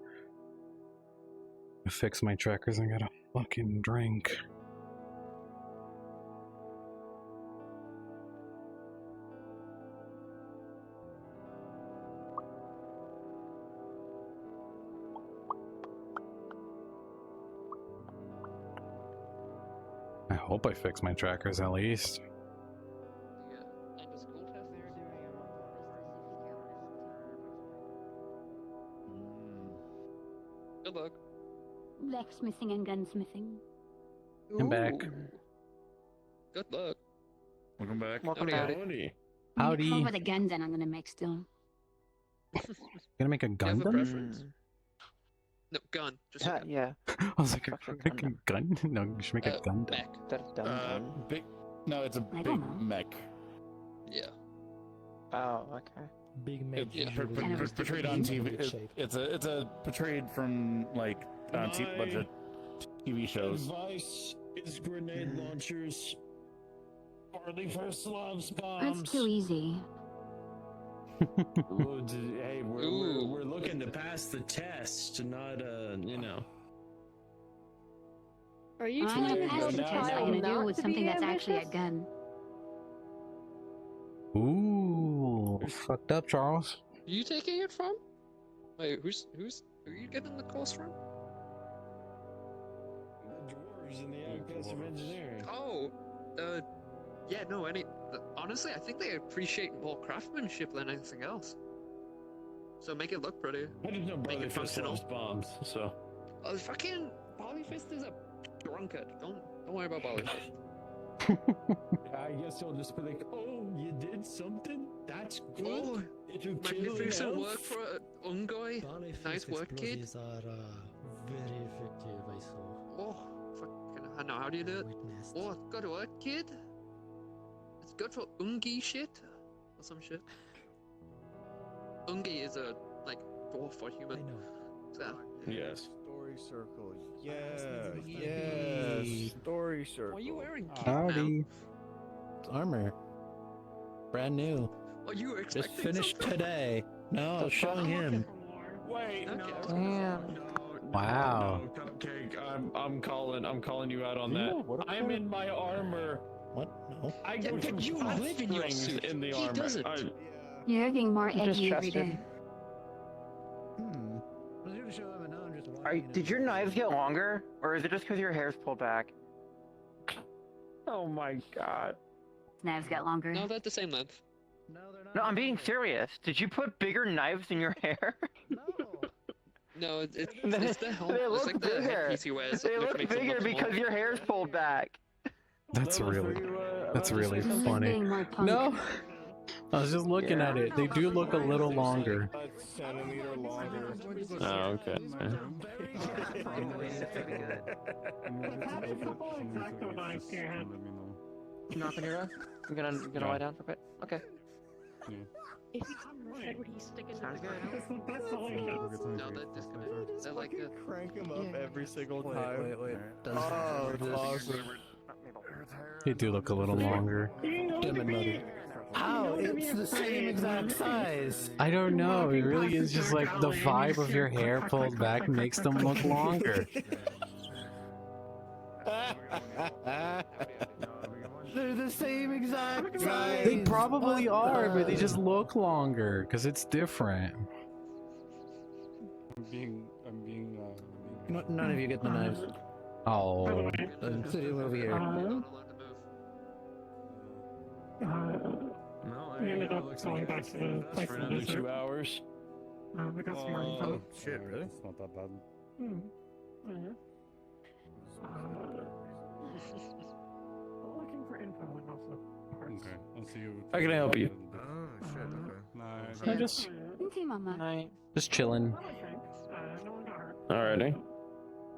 Fix my trackers and get a fucking drink. I hope I fix my trackers at least. Good luck. Blacksmithing and gunsmithing. I'm back. Good luck. Welcome back. Welcome Howdy, back. howdy. Howdy. Over the Gundam I'm gonna make still. Gonna make a Do you have a Gundam? preference? No, gun. Just a gun. Yeah. I was like, make a gun? No, you should make a Gundam. Mech. That's dumb. Big. No, it's a I big don't know. mech. Yeah. Oh, okay. Big mech. Yeah. Portrayed on TV. It's a portrayed from like on budget TV shows. Advice is grenade launchers. Hardly first loves bombs. That's too easy. Hey, Ooh. we're looking to pass the test, not you know. Are you I'm trying gonna to pass tell the me test. I'm gonna do it with something that's actually a gun. Ooh, fucked up, Charles. Who you taking it from? Wait, who are you getting the course from? The dwarves in the Aegis of engineering. Oh, yeah, no, honestly, I think they appreciate more craftsmanship than anything else. So make it look pretty. I didn't know Make Brother it Fist functional. loves bombs, so. Oh, fucking Polyfist is a drunkard. Don't worry about Polyfist. I guess he'll just be like, oh, you did something? That's good. Oh, It'll kill an magnificent elf." work for Ungoy. Nice work, kid. Are very effective, I saw. Oh, fucking, I know how do you do it? Witnessed. Oh, good work, kid. It's good for Ungi shit or some shit. Ungi is a dwarf for I human. know. So, Yes. Story circle. Yeah, Yeah. Story circle. why are you wearing kit Howdy. now? Armor. Brand new. Oh, you were Just expecting finished something? today. No, showing him. Wait, Okay. no. Damn. Wow. No, Cupcake, I'm calling you out on that. I'm in my armor. What? No. I go Yeah, to but you live in your strings suit. in the He armor. doesn't. You're getting more You just edgy every trusted. day. Did your knives get longer, or is it just because your hair's pulled back? Oh my god. Knives got longer. No, they're the same length. No, I'm being serious. Did you put bigger knives in your hair? No, it's the They helmet. It's look like the bigger. headpiece he wears. They which look makes it bigger look because smaller. your hair's pulled back. That's really He's funny. getting more punk. No, I was just looking at it. They do look a little longer. A centimeter longer. Oh, okay. Not gonna hear us? You gonna lie down for a bit? Okay. If you come right, would he stick it Sounds good. No, they're disconnected. They're like a... Crank him up every single time. Wait. Oh, it's awesome. They do look a little longer. How? It's the same exact size. I don't know. It really is just like the vibe of your hair pulled back makes them look longer. They're the same exact size. They probably are, but they just look longer because it's different. I'm being. None of you get the knives. Oh, Sit over here. Not allowed to move. No, I ended up going back to the place for another 2 hours. Oh shit! Really? It's not that bad. looking for info and also parts. Okay, I'll see you. How can I help you? Oh, shit, okay. Nice. I just Okay, mama. Night. chilling. No one got hurt. Alrighty.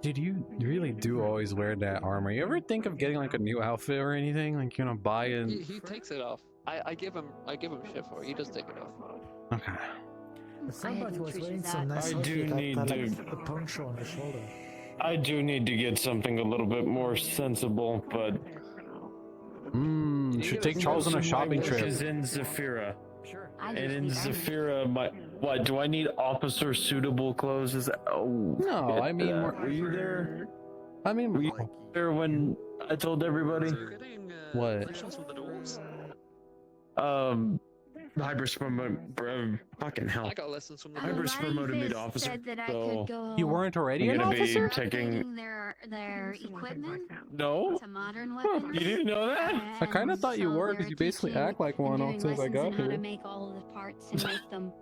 Dude, you really do always wear that armor. You ever think of getting like a new outfit or anything? Like you know, buy it? He takes it off. I give him shit for it. He does take it off. Okay. Somebody was wearing some I do need to. The puncture on the shoulder. I do need to get something a little bit more sensible, but. Should take Charles on a shopping My work trip. is in Zafira. Sure. And in Zafira, what do I need? Officer suitable clothes? Is that, No, I mean, were you there? I mean, Were you there when I told everybody? What? Hybris promoted, fucking hell. I got lessons from the Hybris promoted me to Lilith officer. said that I So could go You weren't already I'm an gonna officer? be taking. their equipment No, to modern weapons. you didn't know that? I kind of thought you so were they're because you basically teaching act like one and since I doing got lessons on how here. to make all of the parts and make them.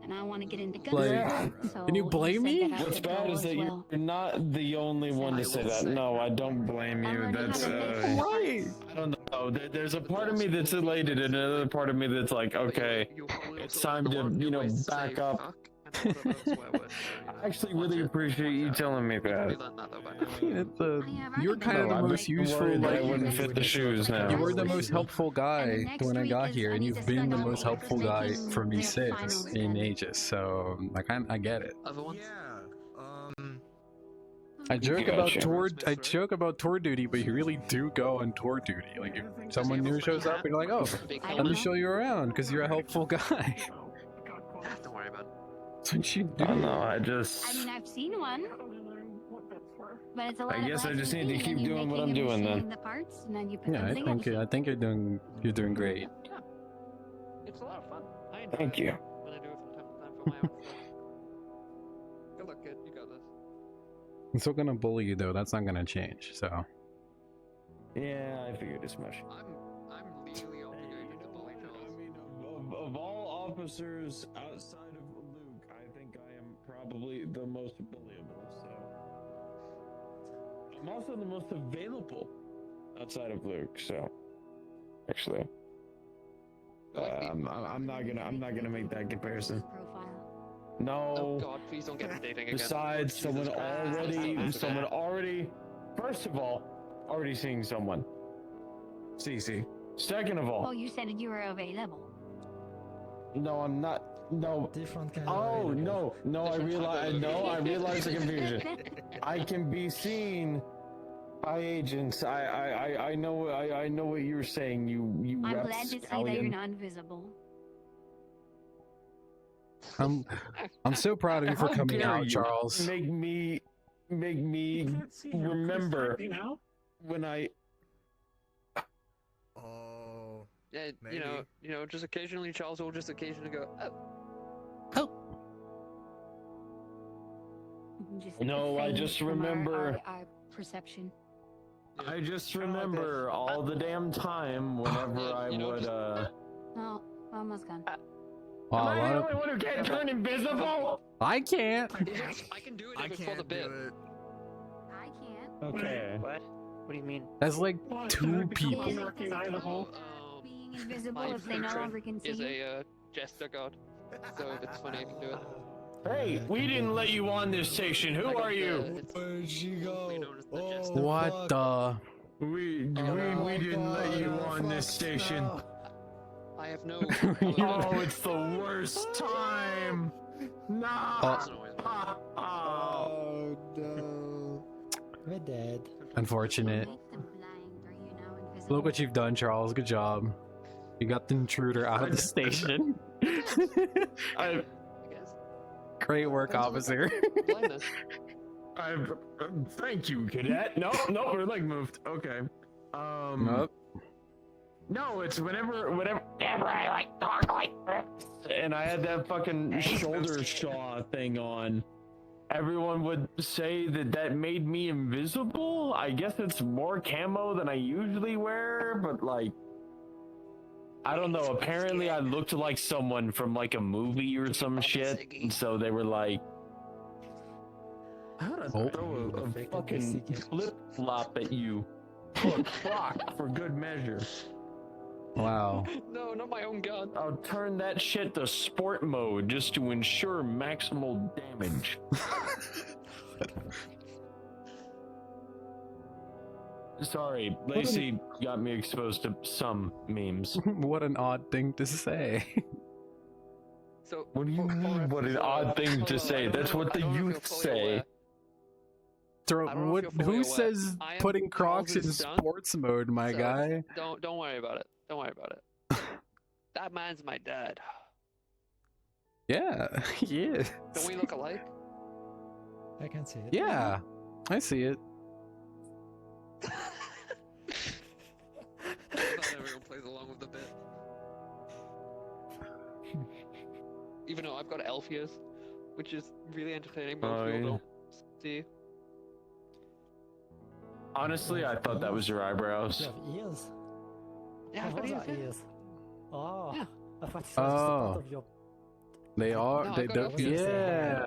And I want to get into guns. Like, so can you blame he said me? that I What's could bad go is as that well. you're not the only one to say that. No, I don't blame you. learning That's how to make Right. I don't know. There's a part of me that's elated, and another part of me that's like, okay, it's time to back up. I actually really appreciate you telling me that. You're kind of the I'm most just useful. worried that I Like, wouldn't fit the shoes now. you were the most helpful guy when I got here, and you've been the most helpful guy for me since in Aegis. So I get it. I joke about tour duty, but you really do go on tour duty. Like if someone new shows up, and you're like, oh, let me show you around because you're a helpful guy. Don't worry about it. That's what you do. I don't know. I mean, I've seen one. But it's a lot I guess of I just licensing, need to keep and you doing what making I'm and doing machining then. the parts, and then you put Yeah, them together. I think you're doing great. Yeah. It's a lot of fun. I enjoy Thank it you. when I do it from time to time for my own stuff. Good luck, kid. You got this. I'm still gonna bully you though. That's not gonna change. So. Yeah, I figured as much. I'm legally obligated to bully Charles. I mean, of all officers outside of Luke, I think I am probably the most bullyable. So I'm also the most available outside of Luke. So actually, I'm not gonna make that comparison. No. Oh God, please don't get me dating again. Besides, someone already, first of all, already seeing someone. CC. Second of all, Oh, you said you were available. no, I'm not. No. Different kind Oh of no, I realize the confusion. I can be seen by agents. I know what you're saying. You I'm glad to see that you're not invisible. I'm so proud of you for How coming dare out, you Charles. Make me remember when I. Oh. Yeah, Maybe. you know, just occasionally Charles will just occasionally go, No, I fade just from remember. our perception. I just remember all the damn time whenever I would. Oh, almost gone. Wow, Am I the only one who can't turn invisible? I can't. I can do it if it's for the can't bit. do it. I can't. Okay. What? What do you mean? That's like two people. Oh, Being invisible my if they no patron longer can see is you. a jester god, so if it's funny I can do it. Hey, we didn't let you on this station. Who are you? Where'd she go? Oh, What fuck. the? We didn't let you on this station. I have no. Oh, it's the worst time. No. Oh no. We're dead. Unfortunate. Look what you've done, Charles. Good job. You got the intruder out of the station. Great work, officer. Thank you, cadet. No, her leg moved. Okay. Nope. No, it's whenever I like talk like this, and I had that fucking shoulder saw thing on. Everyone would say that made me invisible. I guess it's more camo than I usually wear, but like, I don't know. Apparently, I looked like someone from like a movie or some shit, and so they were like, "How to throw a fucking flip flop at you? Look, fuck for good measure." Wow. No, not my own gun. I'll turn that shit to sport mode just to ensure maximal damage. Sorry, Lacey got me exposed to some memes. What an odd thing to say. So What do you mean? What an odd thing to say? That's what the youth say. Who says putting Crocs in sports mode, my guy? Don't worry about it. Don't worry about it. That man's my dad. Yeah, yeah. Don't we look alike? I can see it. Yeah, I see it. Not everyone plays along with the bit. Even though I've got elf ears, which is really entertaining, most people don't see. Honestly, I thought that was your eyebrows. You have ears. Yeah, I've got What are ears. ears? Oh, Yeah. I thought it was just a part Oh, of your. they are. No, They I've got don't. elf ears. Yeah,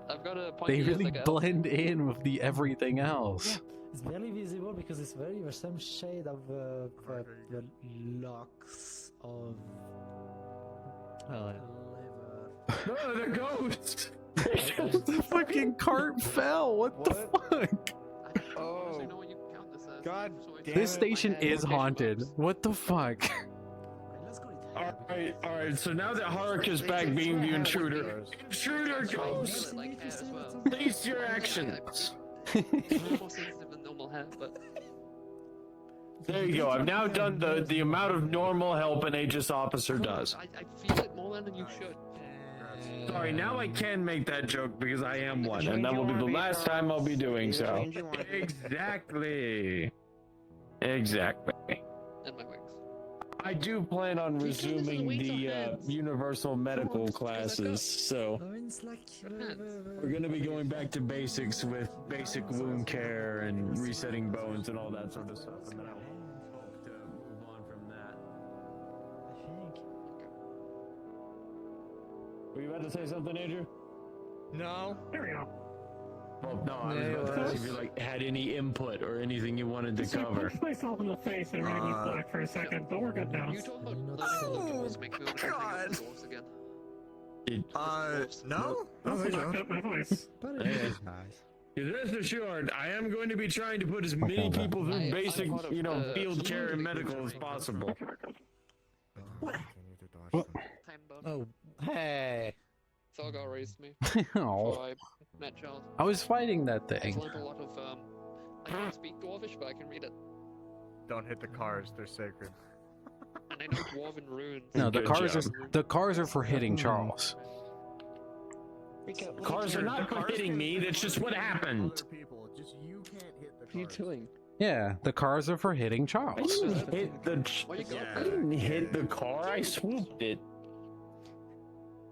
I've got a pointy they ears really like a elf. blend in with the everything else. Yeah, it's barely visible because it's very the same shade of the locks of. Oh, No, the ghost! The fucking cart fell. What the fuck? Oh. Know what you count this as. God damn This it. station is haunted. What the fuck? Alright, so now that Haruka is back being the intruder, ghost! Like hair as well. Face your actions! More sensitive than normal hair, but There you go, I've now done the amount of normal help an Aegis officer does. I feel it more than you should. Sorry, now I can make that joke because I am one, and that will be the last time I'll be doing so. Exactly. Exactly. And my wings. I do plan on resuming the universal medical classes, so No, it's like we're gonna be going back to basics with basic wound care and resetting bones and all that sort of stuff, and then I hope to move on from that. I think. Were you about to say something, Andrew? No. There we go. Well, no, I was about to ask if you had any input or anything you wanted to So I cover. punched myself in the face and ran went black for a second, but we're good now. You talking about make me want to hang out with dwarves again. No? Also knocked up my voice. But it is nice. Rest assured, I am going to be trying to put as many people through basic, field care and medical as possible. Oh, hey. Thelgar raised me. Oh, Before I met Charles. I was fighting that I've thing. learned a lot of I can't speak Dwarvish, but I can read it. Don't hit the cars, they're sacred. And I know Dwarven runes. No, the Good cars are for hitting Charles. Cars are not for hitting me, that's just what happened. Other people, just you can't hit the What are you cars. doing? Yeah, the cars are for hitting I Charles. didn't hit the. Why you got I didn't hit the car. I swooped it.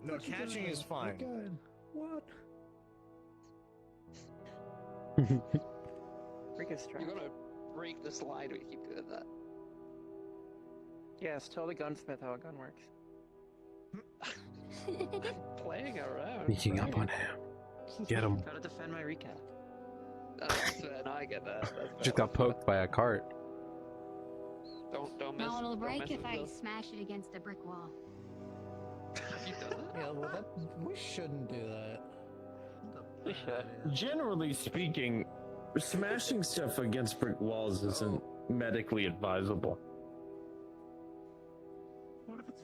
No, catching is fine. What? Rika's You're trapped. gonna break the slide when you keep doing that. Yes, tell the gunsmith how a gun works. Playing around. Sneaking up on him. Get him. Gotta defend my recap. That's fair, no, I get that. That's fair. Just got poked by a cart. Don't mess. No, it'll don't break mess if with I the- smash it against a brick wall. Have you done that? Yeah, well, we shouldn't do that. We should. Generally speaking, smashing stuff against brick walls isn't medically advisable.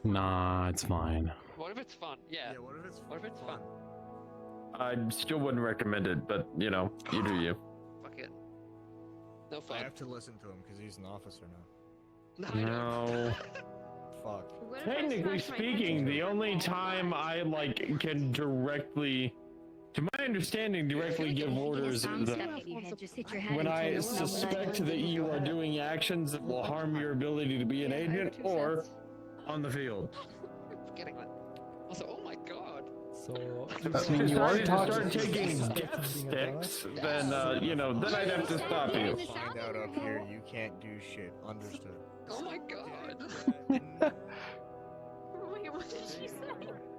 Nah, it's fine. What if it's fun? Yeah. what if it's What if it's fun? I still wouldn't recommend it, but you do you. Fuck it. No I fun. have to listen to him because he's an officer now. No, I don't. No. Fuck. What if I Technically smash my speaking, head the into a only brick wall? time I can directly, to my understanding, directly give orders Sound is stuck in your head, just hit your head when into I it. suspect that you are doing actions that will harm your ability to be an agent, or on the field. Forgetting that. Also, oh my god. So, I mean, you are If talking. start taking death sticks, then then I'd have to stop you. Find out up here, you can't do shit. Understood. Oh my god. Wait, what did she say?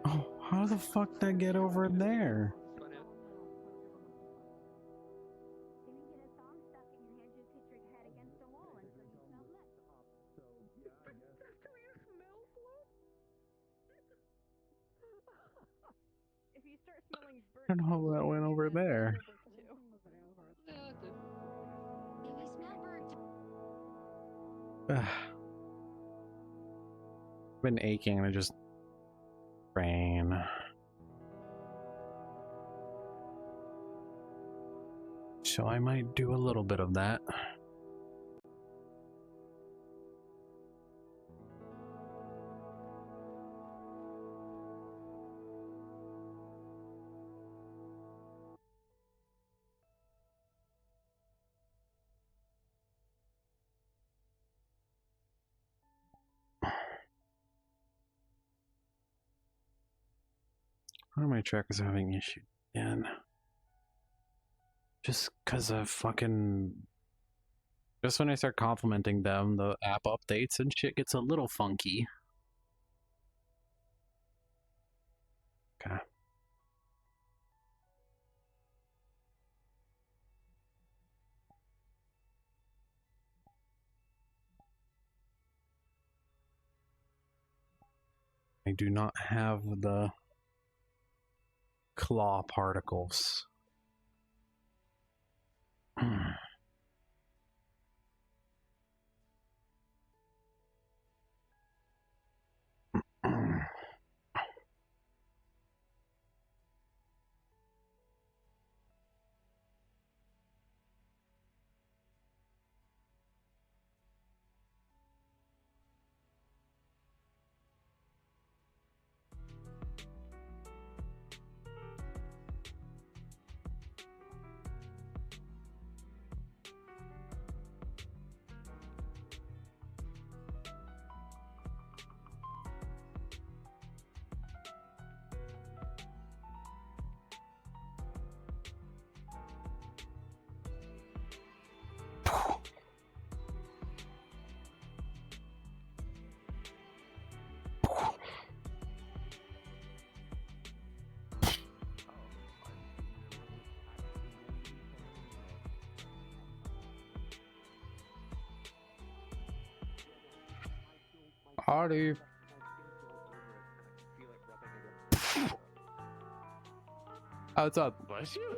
Oh, how the fuck did I get over there? If you start smelling burnt I don't know how that went over there. Been aching and I just brain. So I might do a little bit of that. Why are my trackers having issues again? Just because of fucking... Just when I start complimenting them, the app updates and shit gets a little funky. Okay. I do not have the claw particles. Howdy. Oh, what's up? Bless you.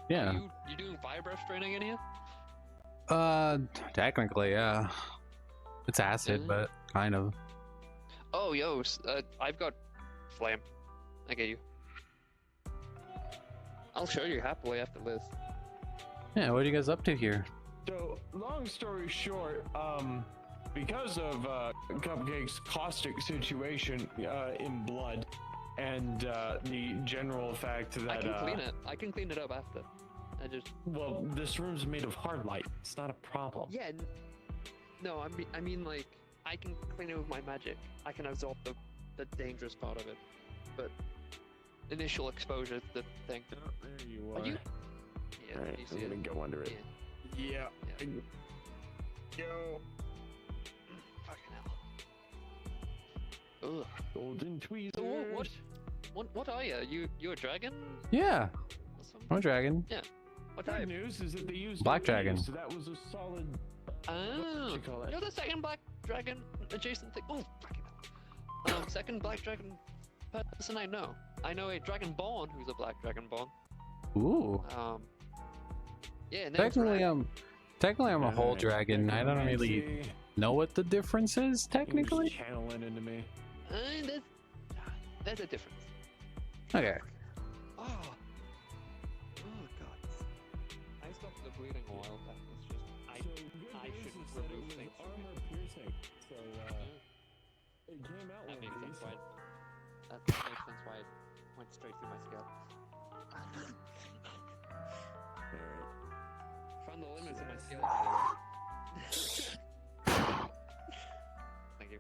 Yeah. You doing fire breath training in here? Technically, yeah. It's acid, but kind of. Oh, yo, I've got flame. I get you. I'll show you happily after this. Yeah, what are you guys up to here? So, long story short, because of Cupcake's caustic situation in blood, and the general fact that I can clean it. I can clean it up after. I just. Well, this room's made of hard light. It's not a problem. Yeah. No, I mean like I can clean it with my magic. I can absorb the dangerous part of it, but initial exposure to the thing. Oh, there you are. You? Yeah. Right, You I'm see gonna it? go under it. Yeah. Yo. Fucking hell. Ugh. Golden tweezers. So what are you? You a dragon? Yeah. I'm a dragon. Yeah. What Good type? news is that they used Black Aegis, dragon. so that was a solid. Oh, you call it? you're the second black dragon adjacent thing. Oh, fucking hell. Second black dragon person I know. I know a dragonborn who's a black dragonborn. Ooh. Yeah. Technically, I'm a whole dragon. I don't really know what the difference is, technically. Channeling into me. There's a difference. Okay. Oh god. I stopped the bleeding a while back. It's just I shouldn't remove things. Armor piercing. So it came out That like makes sense these. why. That makes sense why it went straight through my scalp. Found the limits of my skill. Thank you.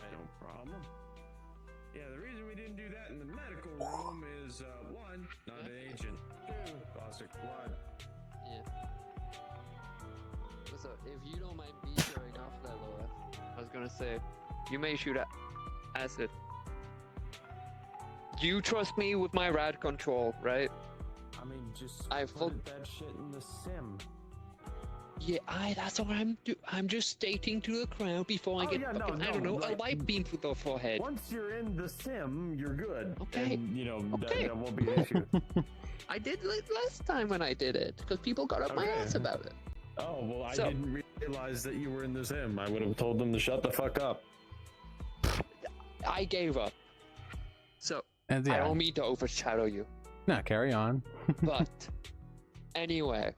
Right. No problem. Yeah, the reason we didn't do that in the medical room is one, not an agent. Two, caustic blood. Yeah. So if you don't mind me showing off that, Laura, I was gonna say, you may shoot acid. You trust me with my rad control, right? I mean, just put that shit in the sim. Yeah, that's what I'm just stating to the crowd before I get fucking, I don't know, a light beam through the forehead. Once you're in the sim, you're good. Okay. And, you know, Okay. that won't be an issue. I did it last time when I did it, because people got up my Okay. ass about it. Oh, well, I So- didn't realize that you were in the sim. I would have told them to shut the fuck up. I gave up. So, And I yeah, don't mean to overshadow you. no, carry on. But, anyway.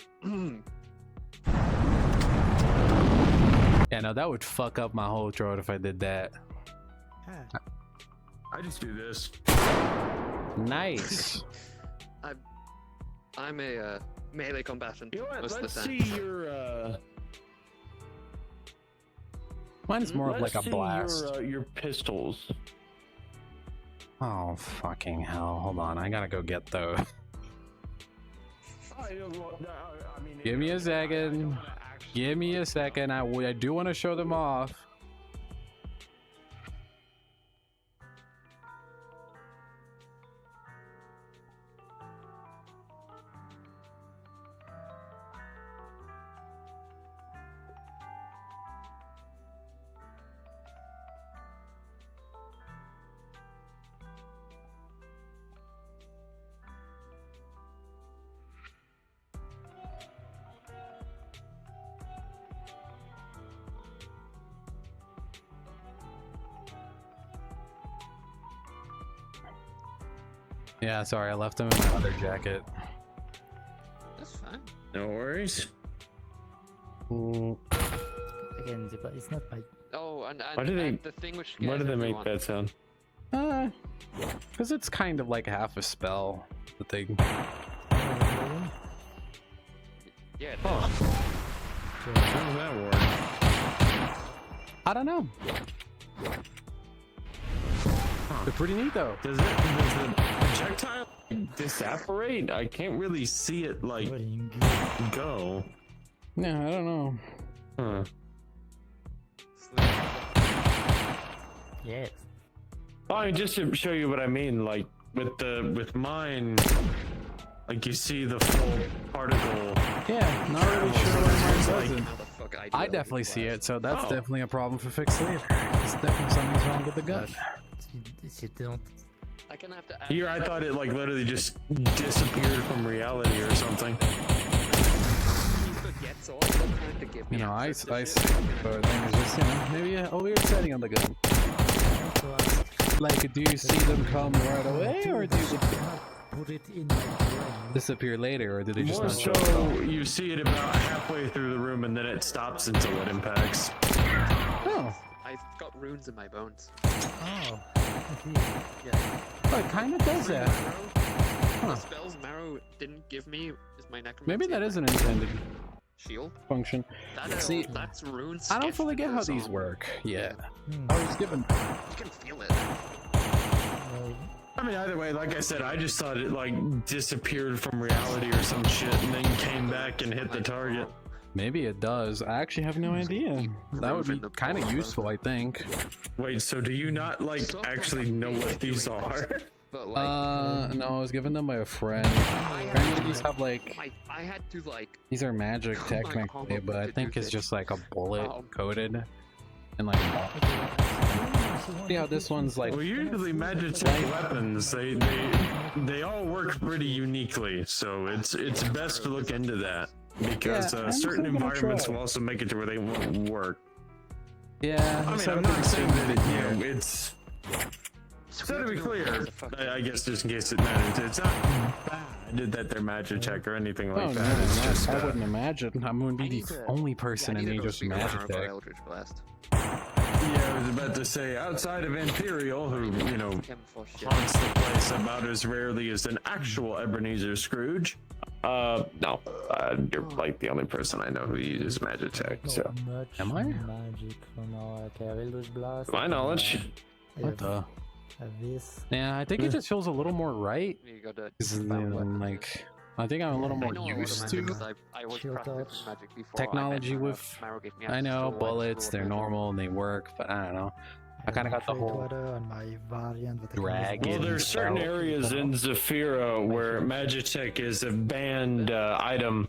Yeah, no, that would fuck up my whole throat if I did that. I just do this. Nice. I'm a melee combatant. You know what? Most Let's of the see time. your. Mine's more of Let's like a see blast. Your pistols. Oh, fucking hell. Hold on. I gotta go get those. Give me a second. Give me a second. I do want to show them off. Yeah, sorry, I left them in my other jacket. That's fine. No worries. Again, but it's not my. Oh, and Why do they? the thing which Why do they make that sound? Because it's kind of like half a spell. The thing. Yeah. Huh. How does that work? I don't know. They're pretty neat though. Does the projectile disapparate? I can't really see it like go. Yeah, I don't know. Huh. Yes. Well, I mean, just to show you what I mean, like with mine, like you see the full particle. Yeah, not really sure why mine doesn't. Fuck, I definitely see it, so that's definitely a problem for fixed later. It's definitely something's wrong with the gun. You don't. I can have to. Here, I thought it like literally just disappeared from reality or something. You know, I see, but the thing is just, you know, maybe a weird setting on the gun. Like, do you see them come right away, or do they put it in my brain? Disappear later, or do they just More not show so, up? you see it about halfway through the room and then it stops until it impacts. Oh. I've got runes in my bones. Oh. Yeah. Oh, it kind of does that. The spells Marrow didn't give me is my necromancy. Maybe that is an intended shield function. See, that's runes. I don't fully get how these work. Yeah. I was given. You can feel it. I mean, either way, like I said, I just thought it like disappeared from reality or some shit and then came back and hit the target. Maybe it does. I actually have no idea. That would be kind of useful, I think. Wait, so do you not like actually know what these are? No, I was given them by a friend. Apparently these have like, I had to like. these are magic technically, but I think it's just like a bullet coated and like. See how this one's like. Well, usually Magitech weapons, they all work pretty uniquely, so it's best to look into that because certain environments will also make it to where they won't work. Yeah, I mean, I'm not saying that it's. So to be clear, I guess just in case it matters, it's not bad that they're Magitech or anything like that. No, it's just, I wouldn't imagine. I'm going to be the only person in Aegis Magitech. Yeah, I was about to say, outside of Imperial, who, you know, haunts the place about as rarely as an actual Ebenezer Scrooge. No, you're like the only person I know who uses Magitech, so. Am I? To my knowledge. What the? Yeah, I think it just feels a little more right. Like, I think I'm a little more used to technology with, I know, bullets, they're normal and they work, but I don't know. I kind of got the whole dragon. Well, there's certain areas in Zafira where Magitech is a banned item.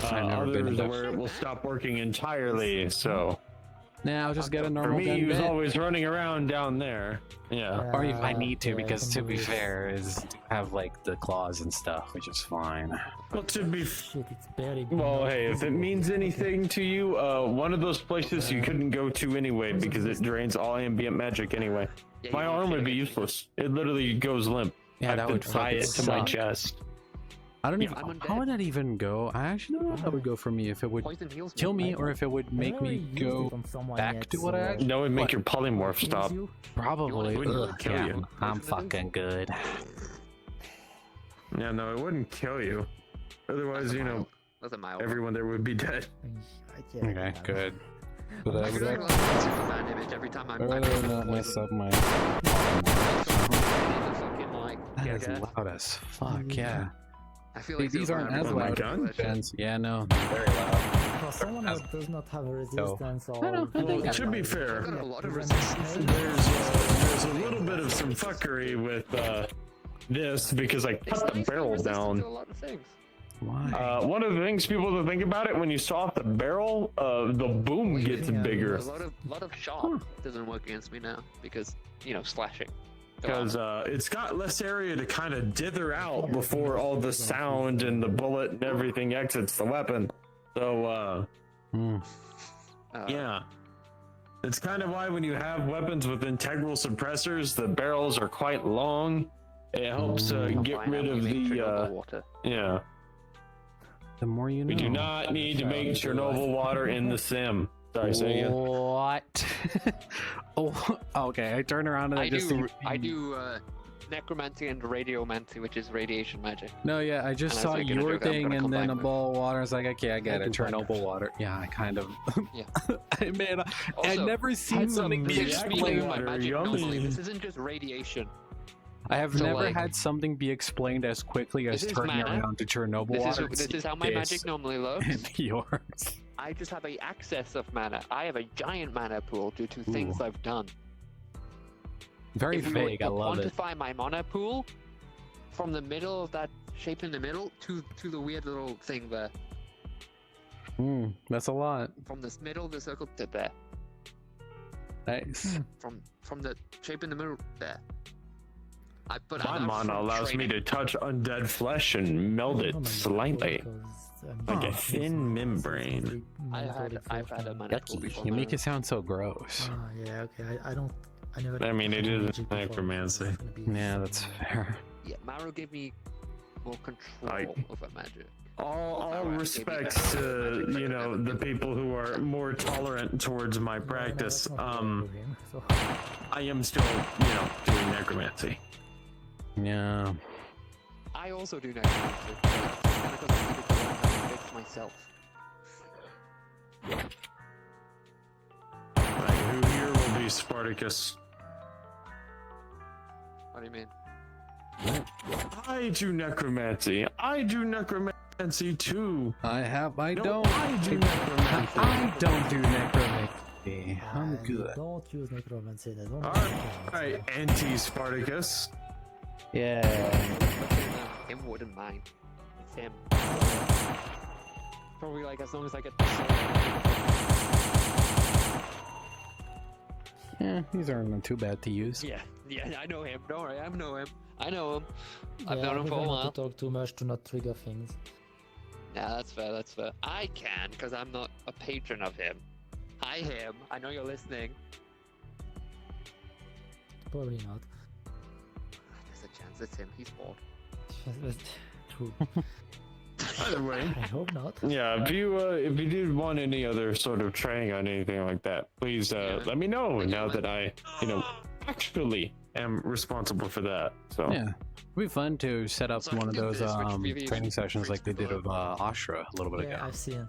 Others where it will stop working entirely, so. Nah, I'll just get a normal gun. For me, gun he was bit. always running around down there. Yeah. Or if I need to, because to be fair, is have like the claws and stuff, which is fine. Well, to be well, hey, if it means anything to you, one of those places you couldn't go to anyway because it drains all ambient magic anyway. My arm would be useless. It literally goes limp. Yeah, that would tie it to my suck. chest. I don't even. How would that even go? I actually don't know how that would go for me. If it would kill me, or if it would make me go back to what I actually. No, it would make your polymorph stop. Probably. Wouldn't kill Yeah, you. I'm fucking good. Yeah, no, it wouldn't kill you. Otherwise, you know, everyone there would be dead. Okay, good. But I I feel like would a Superman image every time I'm rather not mess up my. fucking like. That is loud as fuck. Yeah. I feel See, like these aren't as Oh my loud God. as fans. Yeah, no, they're very loud. For someone who does not have a resistance or... Well, to be fair, I've got a lot of resistance. there's a little bit of some fuckery with this because I cut the barrel down. A lot of things. Why? One of the things people to think about it when you saw off the barrel, the boom gets bigger. A lot of shot doesn't work against me now because slashing. Because it's got less area to kind of dither out before all the sound and the bullet and everything exits the weapon. So, yeah. It's kind of why when you have weapons with integral suppressors, the barrels are quite long. It helps get rid of the, yeah. The more you know. We do not need to make Chernobyl water in the sim. Sorry, say again. What? Oh, okay. I turn around and I do necromancy and radiomancy, which is radiation magic. No, yeah, I just saw your thing and then a bowl of water. I was like, okay, I get it. Chernobyl water. Yeah, I kind of. Yeah. I mean, Also, I've never seen something be explained. My magic normally, this isn't just radiation. I have So, never like, had something be explained as quickly as this is turning mana. around to Chernobyl water. This is how my magic normally looks. And yours. I just have a excess of mana. I have a giant mana pool due to things I've done. Very if we vague. were I to love it. quantify my mana pool from the middle of that shape in the middle to the weird little thing there. That's a lot. From this middle of the circle to there. Nice. From the shape in the middle there. My mana allows me to touch undead flesh and meld it slightly, like a thin membrane. I've had a mana pool Yucky. before. You make it sound so gross. yeah, okay. I never. I mean, it is necromancy. Yeah, that's fair. Yeah, Maru gave me more control over magic. All respects to the people who are more tolerant towards my practice. I am still doing necromancy. Yeah. I also do necromancy because I need to learn how to fix myself. Right, who here will be Spartacus? What do you mean? I do necromancy. I do necromancy too. I don't. I do necromancy. I don't do necromancy. I'm good. Don't use necromancy. Alright, anti-Spartacus. Yeah. Him wouldn't mind. It's him. Probably like as long as I get the soul. Yeah, these aren't too bad to use. Yeah, I know him. Don't worry, I know him. I've known him for a Not while. to talk too much to not trigger things. Yeah, that's fair, I can, because I'm not a patron of him. Hi, him. I know you're listening. Probably not. There's a chance it's him. He's bored. True. Either way. I hope not. Yeah, if you did want any other sort of training on anything like that, please let me know now that I, actually am responsible for that. So yeah, it'd be fun to set up one of those training sessions like they did with Ashra a little bit ago. Yeah, I've seen.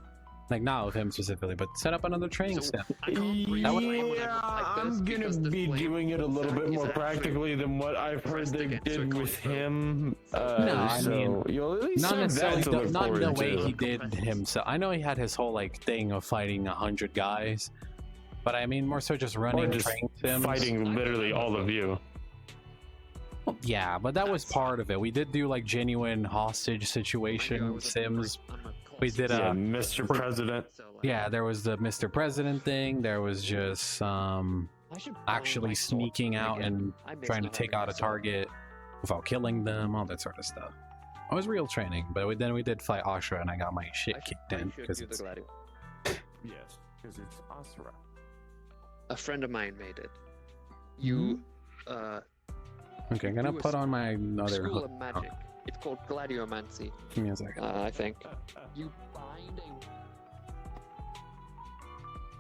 Like not with him specifically, but set up another training step. Yeah, I'm gonna be doing it a little bit more practically than what I've heard they did with him. I mean, you'll at least not have that necessarily, to look not in the forward way to. he did himself. I know he had his whole like thing of fighting 100 guys, but I mean more so just running Or just training sims. fighting literally all of you. Yeah, but that was part of it. We did do like genuine hostage situation sims. We did Mr. President. Yeah, there was the Mr. President thing. There was just actually sneaking out and trying to take out a target without killing them, all that sort of stuff. It was real training, but then we did fight Ashra and I got my shit kicked in because it's Yes, because it's Asura. A friend of mine made it. You, okay. I'm gonna put on my other. School of Magic. It's called Gladiomancy. Give me a second. I think. You bind a.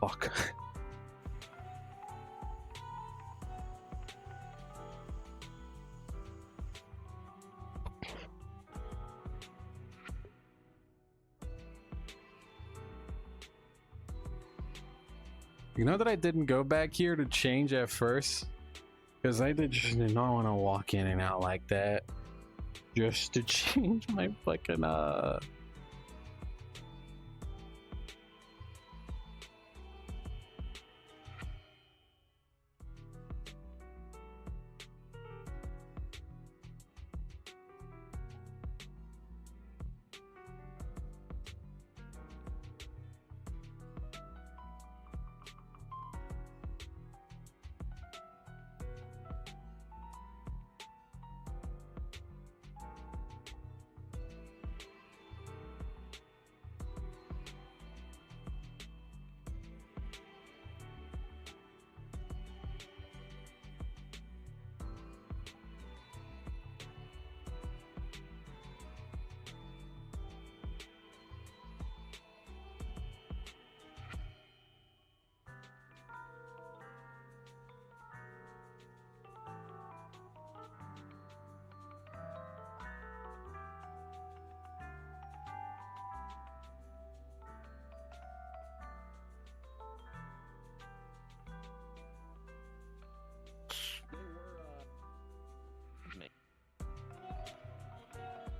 Fuck. You know that I didn't go back here to change at first? Because I did not want to walk in and out like that. Just to change my fucking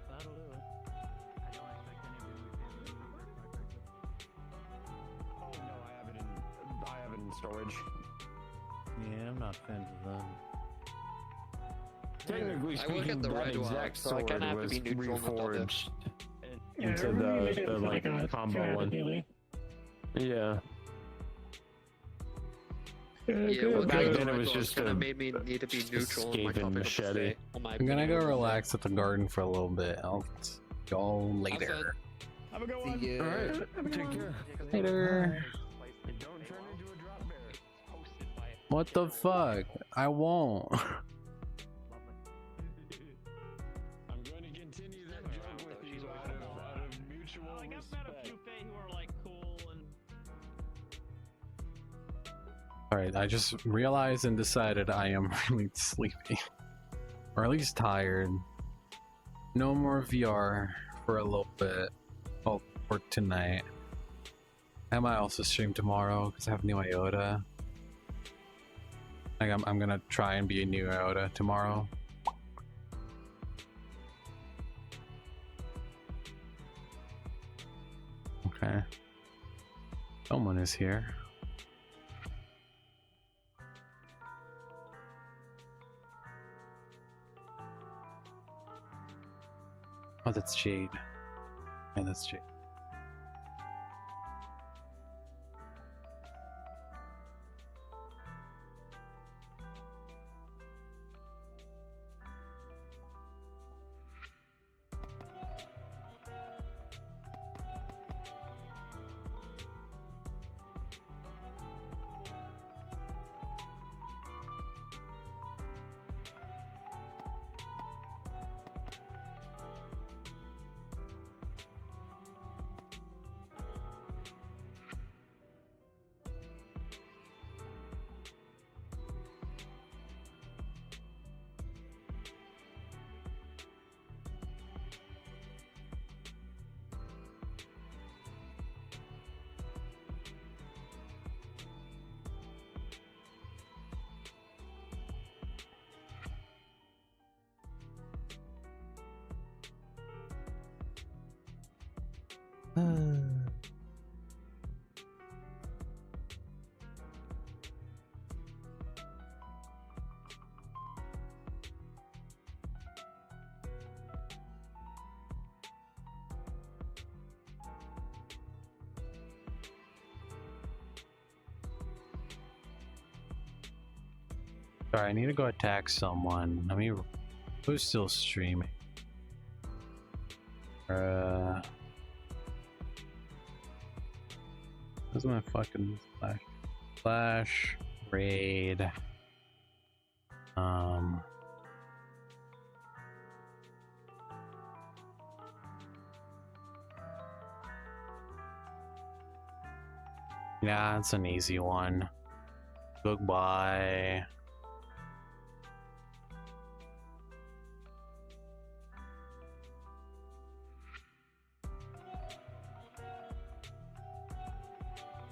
That'll do it. I don't expect any of you to Oh no, I have it in storage. Yeah, I'm not fans of them. Technically I work speaking, at the that Red Rock, exact so I sword kinda have to was be neutral on the reforged Yeah, into everybody made the it like a combo two-handed one. melee. Yeah. Yeah, good. working Back at the then it Red was Rock just kinda a made me need to be neutral on my escaping topic machete. of the day. On my I'm gonna opinion go of the day. relax at the garden for a little bit. I'll go later. Have a good one. See ya. Alright, take care. Later. Don't turn into a drop bear. What the fuck? I won't. I'm going to continue that joke with you out of mutual I got met a few respect. Fae who are like cool and Alright, I just realized and decided I am really sleepy. Or at least tired. No more VR for a little bit. Well, for tonight. I might also stream tomorrow because I have new IOTA. Like I'm gonna try and be a new IOTA tomorrow. Okay. Someone is here. Oh, that's Jade. Yeah, that's Jade. Sorry, I need to go attack someone. I mean, who's still streaming? Where's my fucking flash raid? Yeah, it's an easy one. Goodbye.